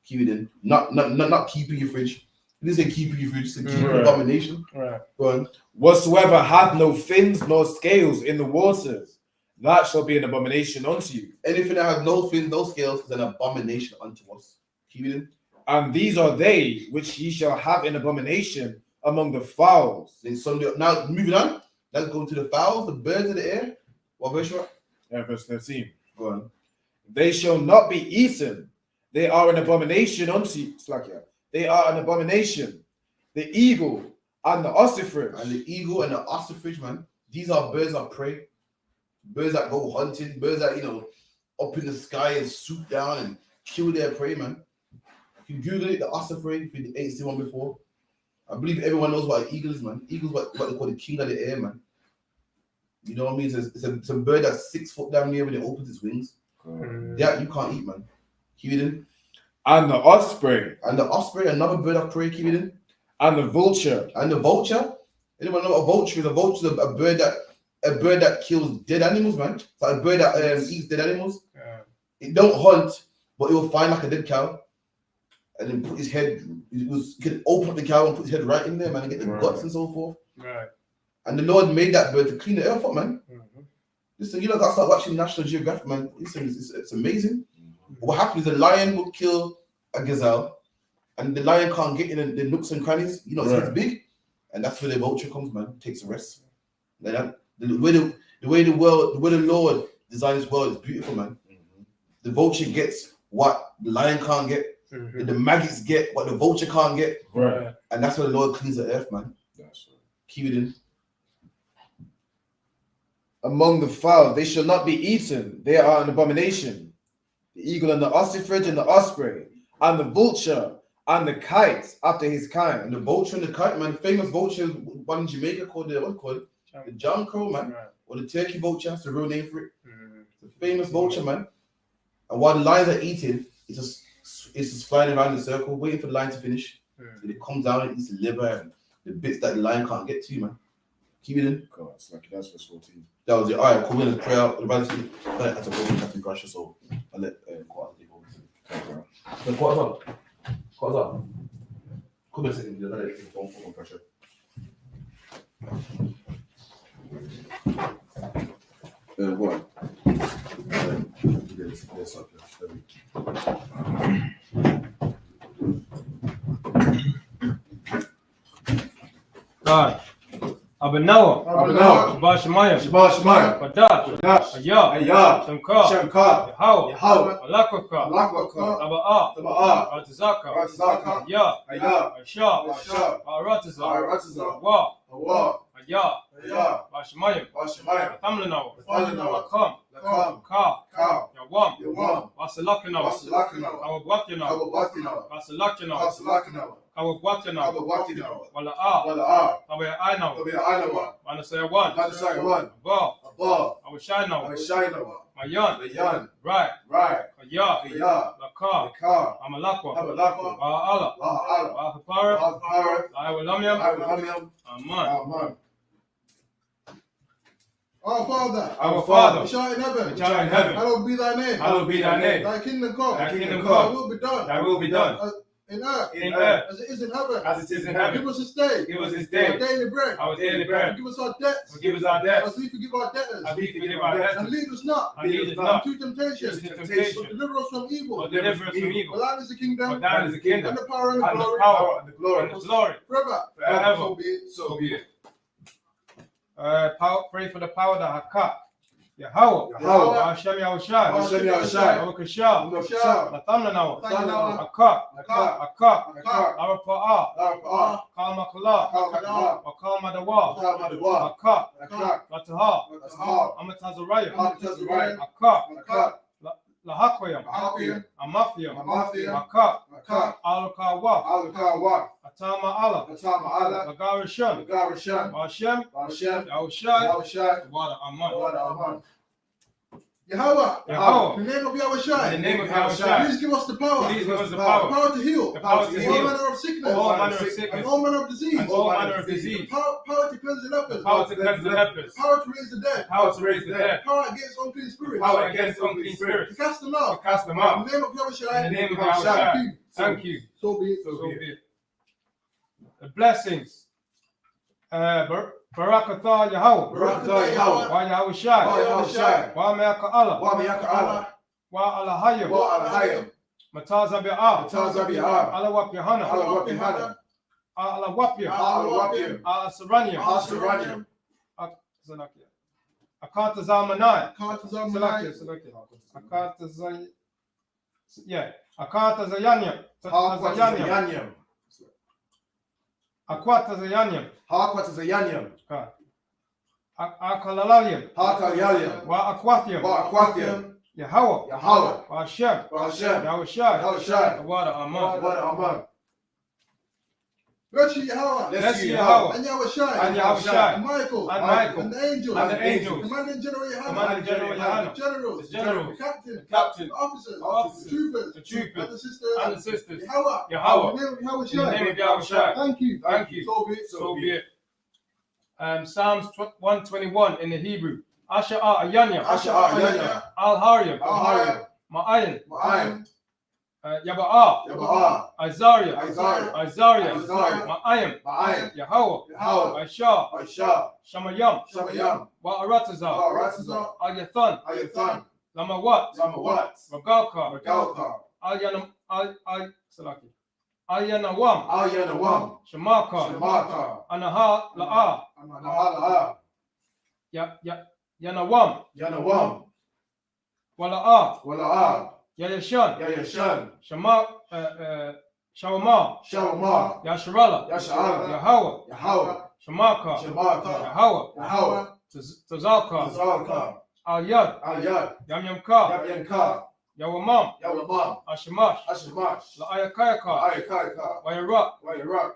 Keep it in. Not keep in your fridge. You didn't say keep in your fridge, you said keep in abomination. Right. Go on. Whatsoever hath no fins nor scales in the waters, that shall be an abomination unto you. Anything that has no fins, no scales is an abomination unto us. Keep it in. And these are they which ye shall have in abomination among the fowls. Now, moving on. Let's go to the fowls, the birds of the air. What verse you at? Verse 13. Go on. They shall not be eaten. They are an abomination unto you. They are an abomination. The eagle and the ostrich. And the eagle and the ostrich, man. These are birds of prey. Birds that go hunting. Birds that, up in the sky and swoop down and kill their prey, man. You can Google it, the ostrich, if you ain't seen one before. I believe everyone knows what an eagle is, man. Eagle's what they call the king of the air, man. You know what I mean? It's a bird that's 6 foot down here when it opens its wings. That you can't eat, man. Keep it in. And the osprey. And the osprey, another bird of prey, keep it in. And the vulture. And the vulture. Anyone know what a vulture is? A vulture is a bird that kills dead animals, man. It's like a bird that eats dead animals. It don't hunt, but it will find like a dead cow. And then put his head, he can open up the cow and put his head right in there, man, and get the guts and so forth. Right. And the Lord made that bird to clean the earth up, man. Listen, you don't got to start watching National Geographic, man. Listen, it's amazing. What happens is a lion will kill a gazelle, and the lion can't get in the nooks and crannies. You know, it's big, and that's where the vulture comes, man. Takes a rest. Like that. The way the Lord designed this world is beautiful, man. The vulture gets what the lion can't get. The maggots get what the vulture can't get. Right. And that's where the Lord cleans the earth, man. That's right. Keep it in. Among the fowl, they shall not be eaten. They are an abomination. The eagle and the ostrich and the osprey and the vulture and the kite after his kind. And the vulture and the kite, man. The famous vulture, one in Jamaica called the John Crow, man. Or the turkey vulture. That's the real name for it. The famous vulture, man. And while the lions are eating, it's just flying around in a circle, waiting for the lion to finish. And it comes down and eats the liver and the bits that the lion can't get to, man. Keep it in. God, it's like that's verse 14. That was it. All right, cool. We're going to pray out. The brother that's a broken Captain Crusher, so I'll let Quarter take over. So, Quarter's up. Come a second. I'll let the phone for pressure. Go on. This up God. Abanawa. Bashamaya. Badat. Ayah. Shamka. Yahweh. Malakoka. Taba'a. Ratazaka. Ayah. Aisha. Arataza. Wa. Ayah. Bashamaya. Tamlanawa. Ka. Yawam. Basalakanawa. Awabwatinawa. Basalakanawa. Awabwatinawa. Wala'a. Taba'a. Manasaya Ba. Awashinawa. Mayan. Right. Ayah. Laka. Amalakwa. Ba'ala. Ba'apara. Ayawalamyam. Amen. Our Father, which which art in heaven, hallowed be thy name. Thy kingdom come. Thy will be done. In earth, as it is in heaven. Give us this day. Our daily bread. Forgive us our debts. As we forgive our debtors. And lead us not into temptation. But deliver us from evil. For thine is the kingdom. And the power and the glory. Forever. So be it. Pray for the power that has cut. Yahweh. Hashem Yahushai. Abakashah. Natamlanawa. Akak. Arapa'a. Kalmakala. Akalmadawa. Akak. Lataha. Amatazaraya. Akak. Lahakwayam. Amafiam. Akak. Alukawa. Atama Allah. Lagarishan. Hashem. Yahushai. Water Aman. Yahweh. In the name of Yahushai. Please give us the power. The power to heal. All manner of sickness. And all manner of disease. Power to cleanse the lepers. Power to raise the dead. Power against unclean spirits. To cast them out. In the name of Yahushai. Thank you. So be it. The blessings. Barakatah Yahweh. Wa Yahushai. Wa Me'aka Allah. Wa Alahayim. Matazabi'ah. Alawap Yahanna. Alawapyam. Asaraniam. Akatazamanai. Akatazayanyam. Akwatazayanyam. Akalalayam. Wa Akwathiam. Yahweh. Wa Hashem. Yahushai. Water Aman. Bless you, Yahweh. And Yahushai. And Michael. And the angels. Commanding General Yahanna. Generals. The captain. The officers. The troopers. And the sisters. Yahweh. In the name of Yahushai. Thank you. So be it. Psalms 121 in the Hebrew. Asha'a Ayanyam. Al-Haryam. Ma'ayin. Yaba'a, Yaba'a, Isaiah, Isaiah, Ma'ayim, Ma'ayim, Yahweh, Yahweh, I.S.H.A.P.K, I.S.U.P.K, Shamayam, Shamayam, Ba'aratazar, Al-Yathan, Ayathan, Lamawat, Lamawat, Ragalka, Ragalka, Al-Yanawam, Al-Yanawam, Shamaka, Shamaka, Anaha La'a, Anahala, Yanawam, Yanawam, Wala'a, Wala'a, Yayashan, Yayashan, Shawama, Shawama, Yasharala, Yasha'ala, Yahweh, Yahweh, Shamaka, Shamaka, Yahweh, Yahweh, Tazalka, Tazalka, Al-Yad, Ayat, Yamyamka, Yamyanka, Yawamam, Yawamam, Ashamash, Ashamash, La'ayakayaka, Ayakaika, Wayarak, Wayarak,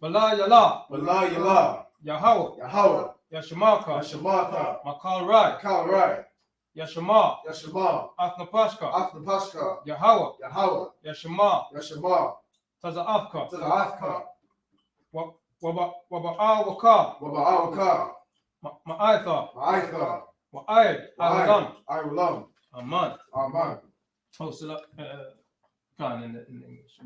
Bala Yala, Bala Yala, Yahweh, Yahweh, Yashamaka, Yashamaka, Makal Rai, Kalrai, Yashama, Yashama, Athnapashka, Athnapashka, Yahweh, Yahweh, Yashama, Yashama, Taza'afka, Taza'afka, Waba'awaka, Waba'awaka, Ma'aitha, Ma'aitha, Wa'ayed, Ireland, Ireland, Aman. Aman. Oh, so that, gone in English.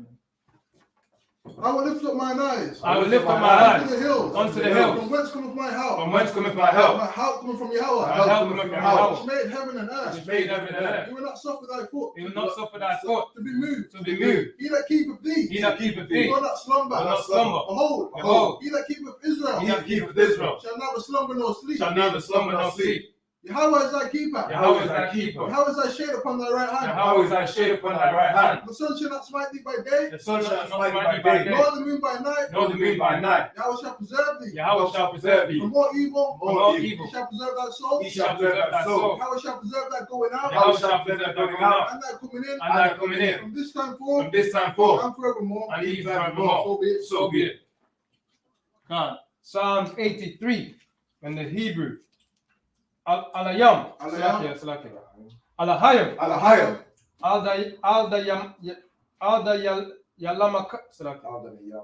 I will lift up mine eyes I will lift up my eyes unto the hills. unto the hills. From whence cometh my help? From whence cometh my help? My help cometh from Yahweh. My help cometh from Yahweh, Which made heaven and earth. which made heaven and earth. You will not suffer thy foot He will not suffer thy foot to be moved. to be moved. He that keepeth thee He that keepeth will thee not slumber. will not slumber. Behold, Behold, he that keepeth Israel he that keepeth Israel shall neither slumber nor sleep. shall neither slumber nor sleep. Yahweh is thy keeper. Yahweh is thy keeper. Yahweh is thy shade upon thy right hand. Yahweh is thy shade upon thy right hand. The sun shall not smite thee by day, The sun shall not smite thee by day, nor the moon by night. nor the moon by night. Yahweh shall preserve thee Yahweh shall preserve thee from all evil. from all He evil. shall preserve thy soul. He shall preserve thy soul. Yahweh shall preserve thy going out Yahweh shall preserve thy going out and thy coming in and thy coming in from this time forth from this time forth and forevermore. and even forevermore. So be it. So be it. Psalms 83 in the Hebrew. Alayam. Alahayam. Alahayam, Yalamaka.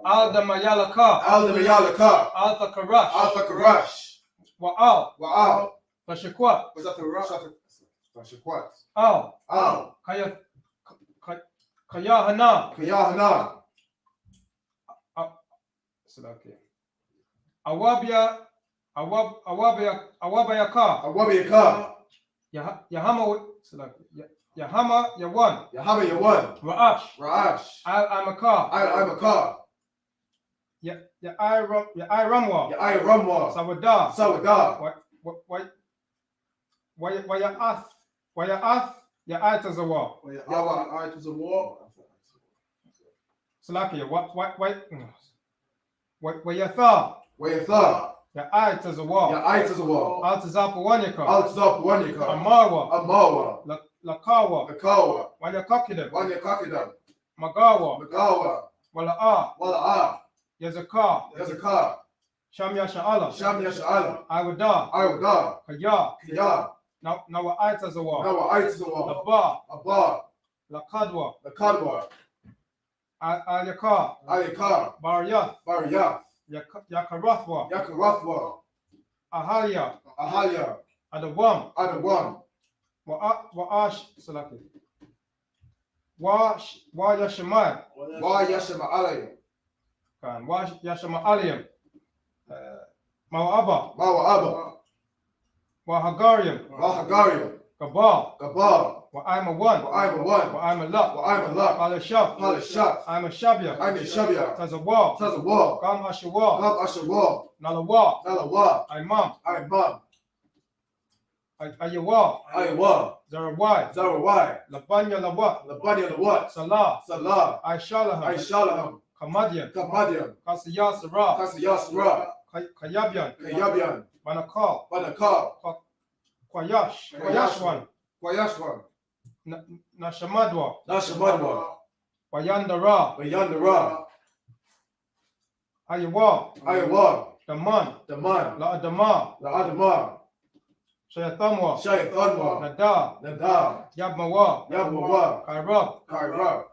Aldamayalaka. Aldamayalaka, Althakarash. Althakarash, Wa'al. Wa'al, Tashakwat. Shakwat, Al. Al, Kayahana. Kayahana, Awabayaka. Awabiyaka, Yahama Yawan. Yahama Yawan, Ra'ash. Ra'ash, Al-Amakar. Al-Amakar, Ya'airamwa. Ya'airamwa, Sawadah. Sawadah, Waya'ath. Ya'aitazawa. Yahweh, eye to the wall, Salakia. Wayatha. Wayatha, Ya'aitazawa. Ya'ai to the wall, Altazapawanyaka. Altazap, Wanyaka, Amarwa. Amawa, Lakawa. Nakawa, Wanyakakidam. Wanyakakidam, Magawa. Magawa, Wala'a. Wala'a, Yazaka. Yazaka, Shamya Sha'ala. Sham Yasha'ala, Iwada. Iwada, Kaya. Kiyah, Nawa'aitazawa. Nawa eye to the wall, Labba. Abba, Lakadwa. Nakadwa, Ayaka. Ayaka, Baryath. Baryath, Yakarathwa. Yakarathwa, Ahalia. Ahalia, Adawam. Adawam, Wa'ash. Salaki. Wa Yashemai. Wa Yashama Alayim, Kan. Wa Yashema Aliyam. Mawa'aba. Mawa Abba, Wa Hagariam. Mahagariam, Gabal. Gabal, Wa Ima One. Wa'ima One, Wa Ima La. Wa'ima La, Palashaf. Palashaf, Ima Shabya. Aini Shabya, Tazawa. Tazawah, Gam Ashawa. Gab Ashawa, Nalawa. Nalawa, Imam. Imam, Ayawa. Aywa, Zarawai. Zarawai, Labanya Lawat. Labani Lawat, Salah. Salah, Aishalaham. Aishalaham, Kamadian. Kamadian, Kasiyah Sarah. Kasiyasra, Kayabian. Kayabian, Manakal. Banakal, Kwayashwan. Kwayashwan, Nashamadwa. Nashamadwa, Wayandara. Bayandara, Ayawa. Ayawa, Daman. Daman, La Adama. La Adama, Shayathamwa. Shayathanwa, Nada. Nada, Yabmawa. Yabmawa, Kairab. Kairab,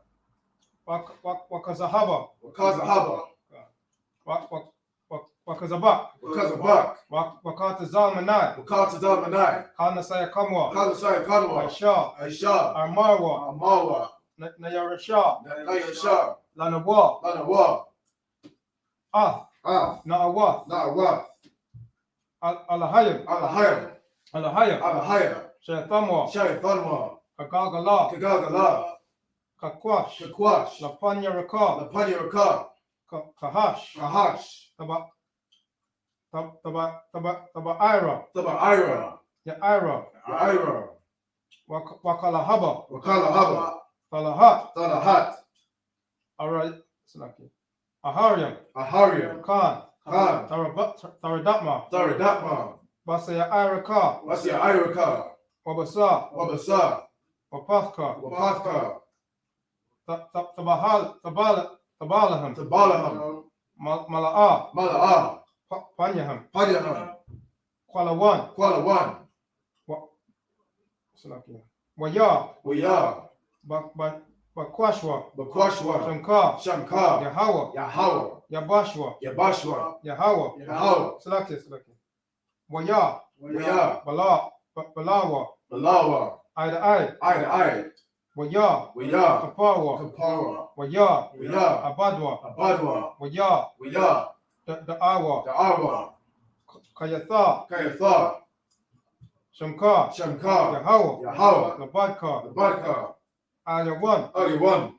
Wakazahaba. Wakazahaba, Wakazabak. Wakazabak. Wakata Zalmanai. Wakata Dalmanai. Kana Sayakamwa. Kalasai Kanwa. Aisha. Aisha. Armarwa. Amawa. Nayarasha. Nayasha. Lanawa. Lanawa. Na'awa. Na'awa. Alahayim. Alahayim. Alahayim. Alahayim. Shayathamwa. Shayathanwa. Kagagala. Kagagala. Kakwash. Kakwash. Lapanya Raka. Lapanya Raka. Kahash. Kahash. Taba Ira. Taba Ira. Ya Ira. Ira. Wakalahaba. Wakalahaba. Talahat. Talahat. Ahariam. Ahariam. Khan. Khan. Taradatma. Taradatma. Basaya Ira Ka. Basaya Ira Ka. Wabasa. Wabasa. Wapathka. Wapathka. Tabalaham. Tabalaham. Mala'a. Mala'a. Panyaham. Panyaham. Kualawan. Kualawan. Waya. Waya. Bakwashwa. Bakwashwa. Shankar. Shankar. Yahawa. Yahawa. Yabashwa. Yabashwa. Yahawa. Yahawa. Salaki. Waya. Waya. Balawa. Balawa. Eye to eye. Eye to eye. Waya. Waya. Kapawa. Kapawa. Waya. Waya. Abadwa. Abadwa. Waya. Waya. The Awa. The Awa. Kayatha. Kayatha. Shankar. Shankar. Yahawa. Yahawa. Nabadka. Nabadka. Ayawan. Ayawan.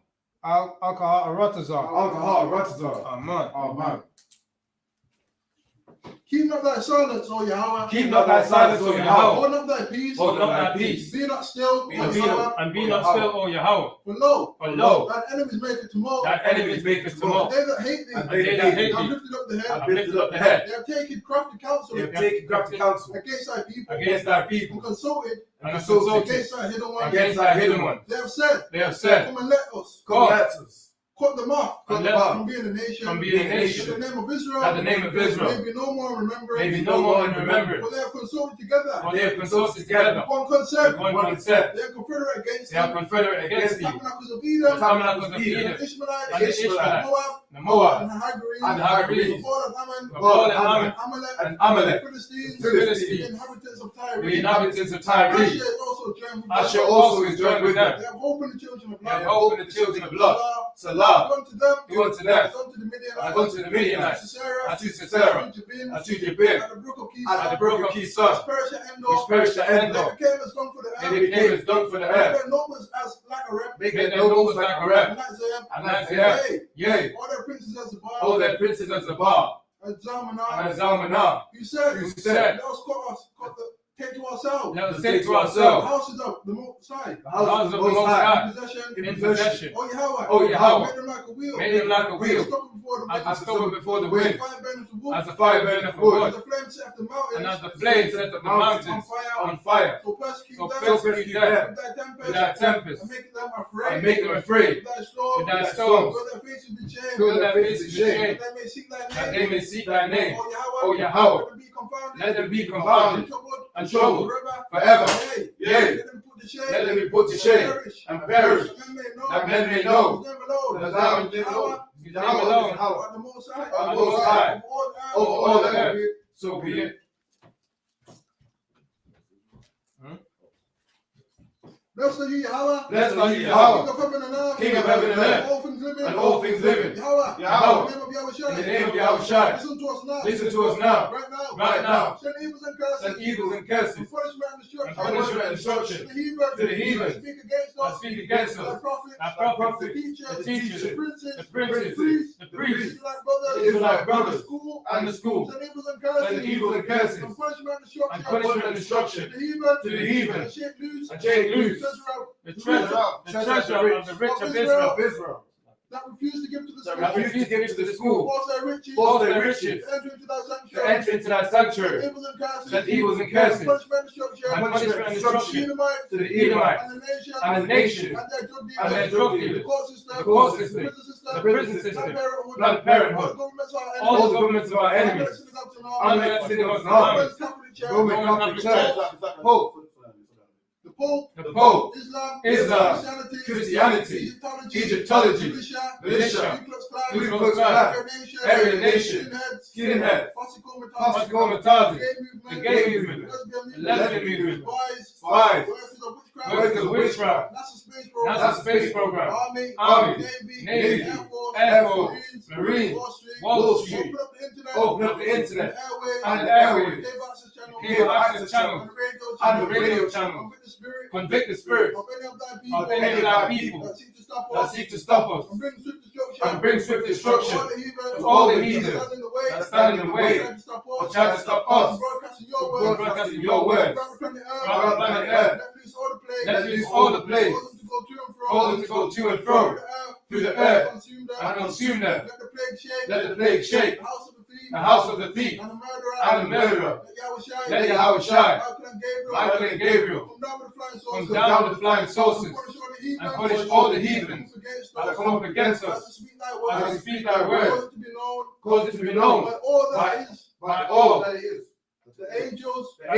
Alkaha Aratazar. Alkaha Aratazar. Amen. Amen. Keep not thy silence, O Yahweh. Keep not thy silence, O Yahweh. Hold up thy peace. Hold up thy peace. Be not still, O Yahweh. And be not still, O Yahweh. For lo, lo, thine enemies make it tomorrow. Thine enemies make us tomorrow. They that hate thee, And they that hate have thee, lifted up the head. have lifted up the head. They have taken crafty counsel. They have taken crafty counsel against thy people. Against thy people. And consulted Against thy hidden ones. Against thy hidden ones. They have said, come and let us. Come let us. Cut them off Cut them off from being a nation. From being a nation. That the name of Israel. That the name of Israel. May be no more remembered. May be no more in remembrance. For they have consulted together. For they have consulted together. One concept. One concept. They are confederate against They are confederate against the thee. tabernacles of Edom. The tabernacles of The Edom. Ishmaelites. And the Ishmaelites. The Moab. And the Hagarenes. And the Hagarenes. The Ball of Ammon. The Ball of Ammon. Amalek. And Amalek. The Philistines. The Philistines. The inhabitants of Tyre. The inhabitants of Tyre. Asher also is joined with them. They have opened the children of They have Lot. opened the children of Lot. Salah. Salah. Unto them. Unto them. Unto the Midianites. And unto the Midianites. And to Sisera. to Jabin. And to Jabin. At the brook of At the Kisa. brook of Kisa. Which perished at Endor. Which perished at They Endor. became as dung for the And earth. they became as dung for the And earth. their numbers as like a rep. Make their nobles like a rep. And Isaiah. And Isaiah. Yea. All their princes as the bar. All their princes as the bar. And Zalmanah. And Zalmanah. You said. You said. Let us take to ourselves. Let us take to The ourselves houses of the Most High. the houses of the Most High. In In possession. Oh Yahweh. Oh, Yahweh. Made them like a wheel. Made them like a wheel. Stop before the As wind. a stubble before the As wind. fire burneth the wood. As a fire burneth the As wood. the flame set the mountains. And as the flame set the mountains on fire. So persecute So them. persecute them With thy tempest. with thy tempest. And make them afraid. And make them afraid. With thy storm. With thy storms. Will their faces be changed. Will their faces be changed. That they may seek thy name. That they may seek thy name. Oh O Yahweh. Let them be confounded. Let them be confounded And troubled forever. forever. Yea. Yea. Let them put to shame. Let them be put to shame and perish. That men may know that thou art alone the Most High. art the Most High over all the earth. So be it. Blessed are you, Yahweh. Blessed are you, Yahweh, King of heaven and earth. King of heaven and earth, all things living. and all things living. Yahweh. Yahweh. In the name of Yahweh. In the name of Yahushua. Listen to us now. Listen to us now. Right now. Right now. Send evils and curses. Send evils and curses. And punishment and destruction. And punishment and destruction. To the heathen. To the heathen. Speak against And us. speak against Thy us. prophets. Thy prophets. The teachers. The teachers. The princes. The princes. The priests. The priests. Israelite brothers. The Israelite brothers. The school. And the school. Send evils and curses. Send evils and curses. And punishment and destruction. And punishment and destruction. To the heathen. To the heathen. And shake loose. And shake loose. The treasure of The treasure of the rich of Israel. that refuse to give to the That school. refuse to give to the school. Force their riches. Force their riches. To enter into thy To sanctuary. enter into thy sanctuary. Evils and curses. Send evils and curses. Punishment and destruction. And punishment and destruction. Edomites. To the Edomites. And the nation. And the nation. And their drug dealers. And their drug The dealers. court system. The court system. The prison system. The prison system. Planned Parenthood. Planned Parenthood. All the governments of our All the enemies. governments of our enemies. Unlike synagogues and Roman armies. Catholic Church. Roman Catholic Church. Pope. The Pope. The Pope. Islam. Islam. Christianity. Egyptology. Egyptology. Militia. Militia. Ku Klux Aryan Nation, Skinhead, Pascal the gay movement, the lesbian movement, spies, workers of witchcraft, NASA space program, Army, Navy, Air Force, Marine, Wall Street, open up the internet and the airwaves, cable access channel and the radio channel, convict the spirits of any of our people that seek to stop us and bring swift destruction to all the heathens that stand in the way or try to stop us from broadcasting your words from our planet Earth. Let loose all the plagues, cause them to go to and fro through the earth and consume them. Let the plague shake the house of the thief and the murderer. Let Yahweh shine. Michael and Gabriel come down with the flying saucers and punish all the heathens that come up against us as we speak thy word. Cause it to be known by all that it is. The angels that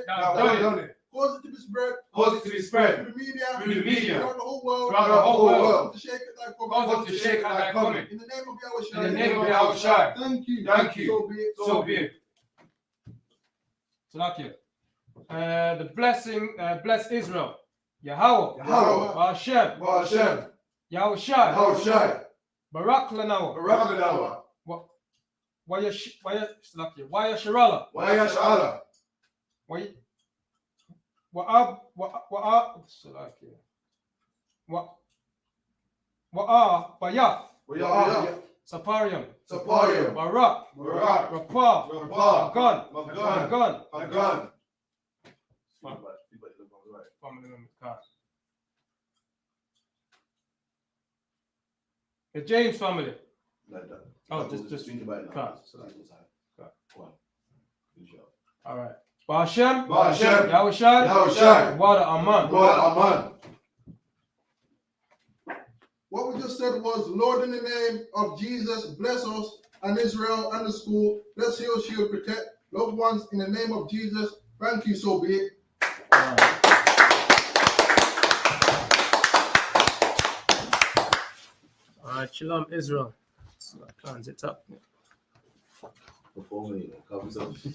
have done it. Cause it to be spread through the media throughout the whole world. Cause To shake at thy them to shake at thy coming. In the name of Yahweh. In the name of Yahweh Shai. Thank you. Thank you. So be it. So be it. Salakia. The blessing, bless Israel. Yahweh. Hashem. Yahweh Shai. Barak Lanawa. Waya Shirala. Bayath. Saparium. Barak. Rapah. Magan. The James family. Like that. Oh, just think about it now. Cut. So that's what's happening. Go on. Finish it up. All right. Ba'Hashem. Ba'Hashem. Yahushai. Wada Aman. What we just said was, Lord, in the name of Jesus, bless us and Israel and the school. Bless, heal, shield, protect loved ones in the name of Jesus. Thank you, so be it. All right, Shalom, Israel. Plans it up. Before me, cover something.